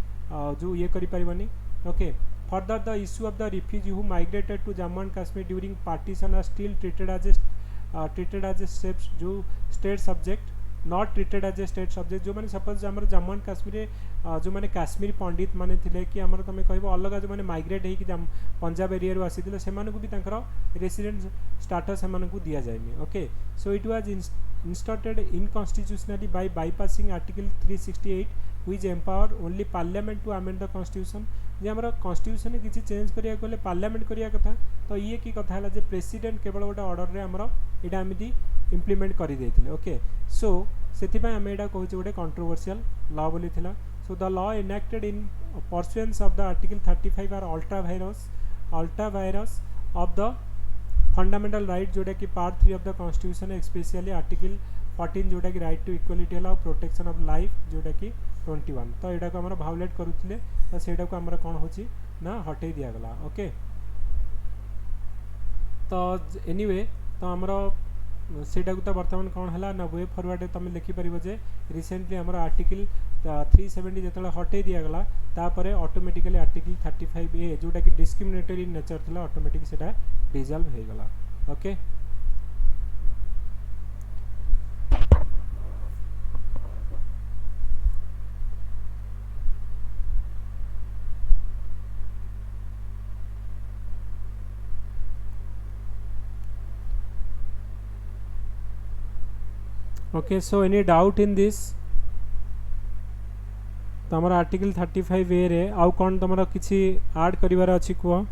जो ये करि परिबनी okay further the issue of the refugee who migrated to Jammu and Kashmir during partition are still treated as a जो state subject not treated as a state subject जो मैंने सपोज आम जम्मू एंड कश्मीर जो मैंने काश्मीर पंडित माने थिले कि आमर तुम कह अलग जो मैंने माइग्रेट होगी पंजाब एरिया रू आसी से भी रेसिडेंट स्टाटस से दि जाए okay so it was inserted unconstitutionally by bypassing article 368 which empower only parliament to amend the constitution जे आमर कॉन्स्टिट्यूशन किसी चेंज करिया गले पार्लियामेंट करिया कथा तो ये की कथा है जे प्रेसिडेंट केवल गोटे ऑर्डर रे आमर एटा एमती इम्प्लीमेंट कर देते ओके सो से आम यहाँ कहूँ गोटे कंट्रोवर्शियल लॉ बोली थिला so the law enacted in pursuance of the article 35 are ultra vires of the fundamental right जोटा कि part 3 of the constitution specially article 14 जोटा कि राइट टू इक्वालिटी है प्रोटेक्शन ऑफ लाइफ जोटा कि 21 तो यहाँ को आम भायोलेट करुले तो सेटा को आम कौन हो ना हटे दिगला ओके तो एनीवे तो आमर सेटा को तो बर्तमान कौन है ना वे फरवर्ड तुम लिखिपर जे रिसेंटली आमर आर्टिकल 370 जो हटे दिगला तापर ऑटोमेटिकली आर्टिकल 35A जोटा कि डिस्क्रिमिनेटरी नेचर था ऑटोमेटिक सेटा डिजल्व हो गला okay okay so any doubt in this तो हमारा आर्टिकल 35A रे आउ कौन तुम किसी ऐड करिवार अछि कुआ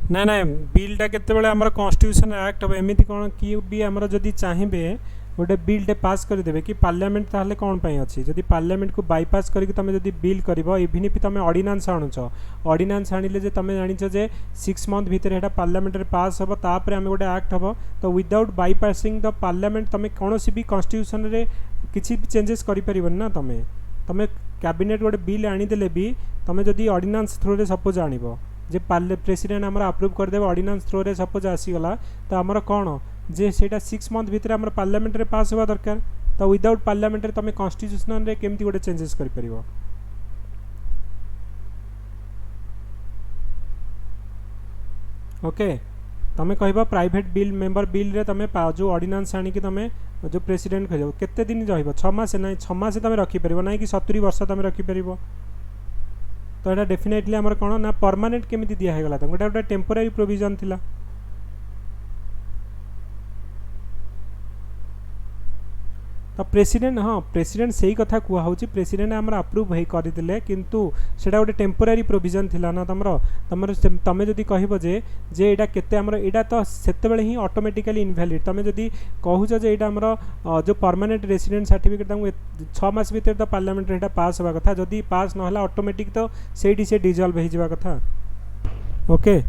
ना ना बिलटा केतेबेले हमर कॉन्स्टिट्यूशन एक्ट अब एमिति कोन कि भी हमर जदी चाहिबे गोटे बिलटे पास करदे कि पार्लियामेंट ताहले कौन पाई अच्छी जदि पार्लियामेंट को बाईपास करके तुम जदि बिल कर इभिन भी तुम ऑर्डिनेंस आणुच ऑर्डिनेंस आनिले जे तुम जानिछ जे 6 मंथ भितर एटा पार्लियामेंट रे पास हम तापर आम गोटे एक्ट हम तो विदाउट बाईपासिंग द पार्लियामेंट तुम कौन भी कन्स्टिट्यूशन रे किसी भी चेंजेस कर ना तुम कैबिनेट गोटे बिल आनीदे भी तुम जदि ऑर्डिनेंस थ्रू रे सपोज आनिबो जे प्रेसिडेंट आमर अप्रूव करदे ऑर्डिनेंस थ्रू रे सपोज आसीगला तो आमर कौन जे सेटा 6 मंथ भितर आमर पार्लियामेंट रे पास होवा दरकार तो विदाउट पार्लियामेंट रे तुम कन्स्टिट्यूशनल रे केमती गोटे चेंजेस कर परिबो ओके तुम कहबो प्राइवेट बिल मेंबर बिल रे तुम जो ऑर्डिनेंस आनी कि तुम जो प्रेसिडेंट कह केते दिन रहिबो 6 मास ना 6 मास तुम रखी परिबो ना कि 70 वर्ष तुम रखी परिबो तो यहाँ डेफिनेटली आमर कौन ना परमानेंट केमी दिहगला गोटे गोटे टेम्पोरारी प्रोविजन थिला तो प्रेसिडेंट हाँ प्रेसिडेंट से ही कथा कहूँ प्रेसिडेंट आमर अप्रूव हो करदे किंतु सेटा गोटे टेम्पोरारी प्रोविजन थिला ना तुम जदि कहब जे एटा केते आमर एटा तो सेतेबेले ही ऑटोमेटिकली इनवैलिड तुम जदि कहूच जे एटा आमर जो परमानेंट रेसिडेंट सर्टिफिकेट 6 मास भीतर तो पार्लियामेंट एटा पास होगा कथा जदि पास नहला ऑटोमेटिक तो सेठी से डिजॉल्व हो जावा कथा okay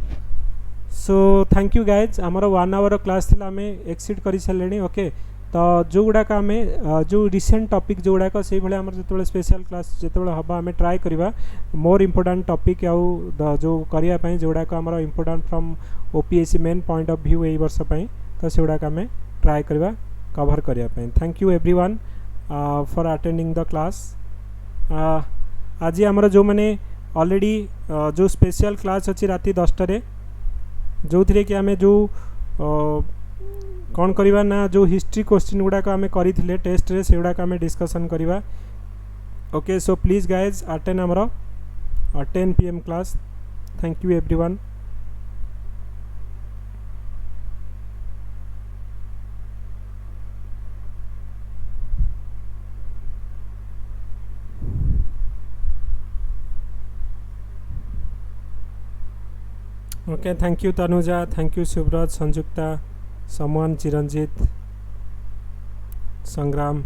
so thank you guys आमर 1 आवर क्लास थिला आमे एक्सीड करि सारलेनी ओके तो जो गुड़ाक आम जो रिसेंट टॉपिक जो गुड़ाक से भाई आम जो स्पेशल क्लास जो हम आम ट्राए करवा मोर इम्पोर्टाट टॉपिक आउ जो करने जो गुड़ाक आम important from OPSC main point of view यही वर्ष तो से गुड़ाक आम ट्राए करवा कवर करने thank you everyone for attending the class आज आमर जो मैंने ऑलरेडी जो स्पेशल क्लास अच्छी राति 10 जो थी कि आम जो कौन करवा ना जो हिस्ट्री क्वेश्चन गुड़ाक आम करते टेस्ट रे से गुड़ाक आम डिस्कसन करवा okay so please guys attend आमर 10 PM class thank you everyone okay thank you Tanuja thank you Subrata Sanjukta Saman Chiranjit संग्राम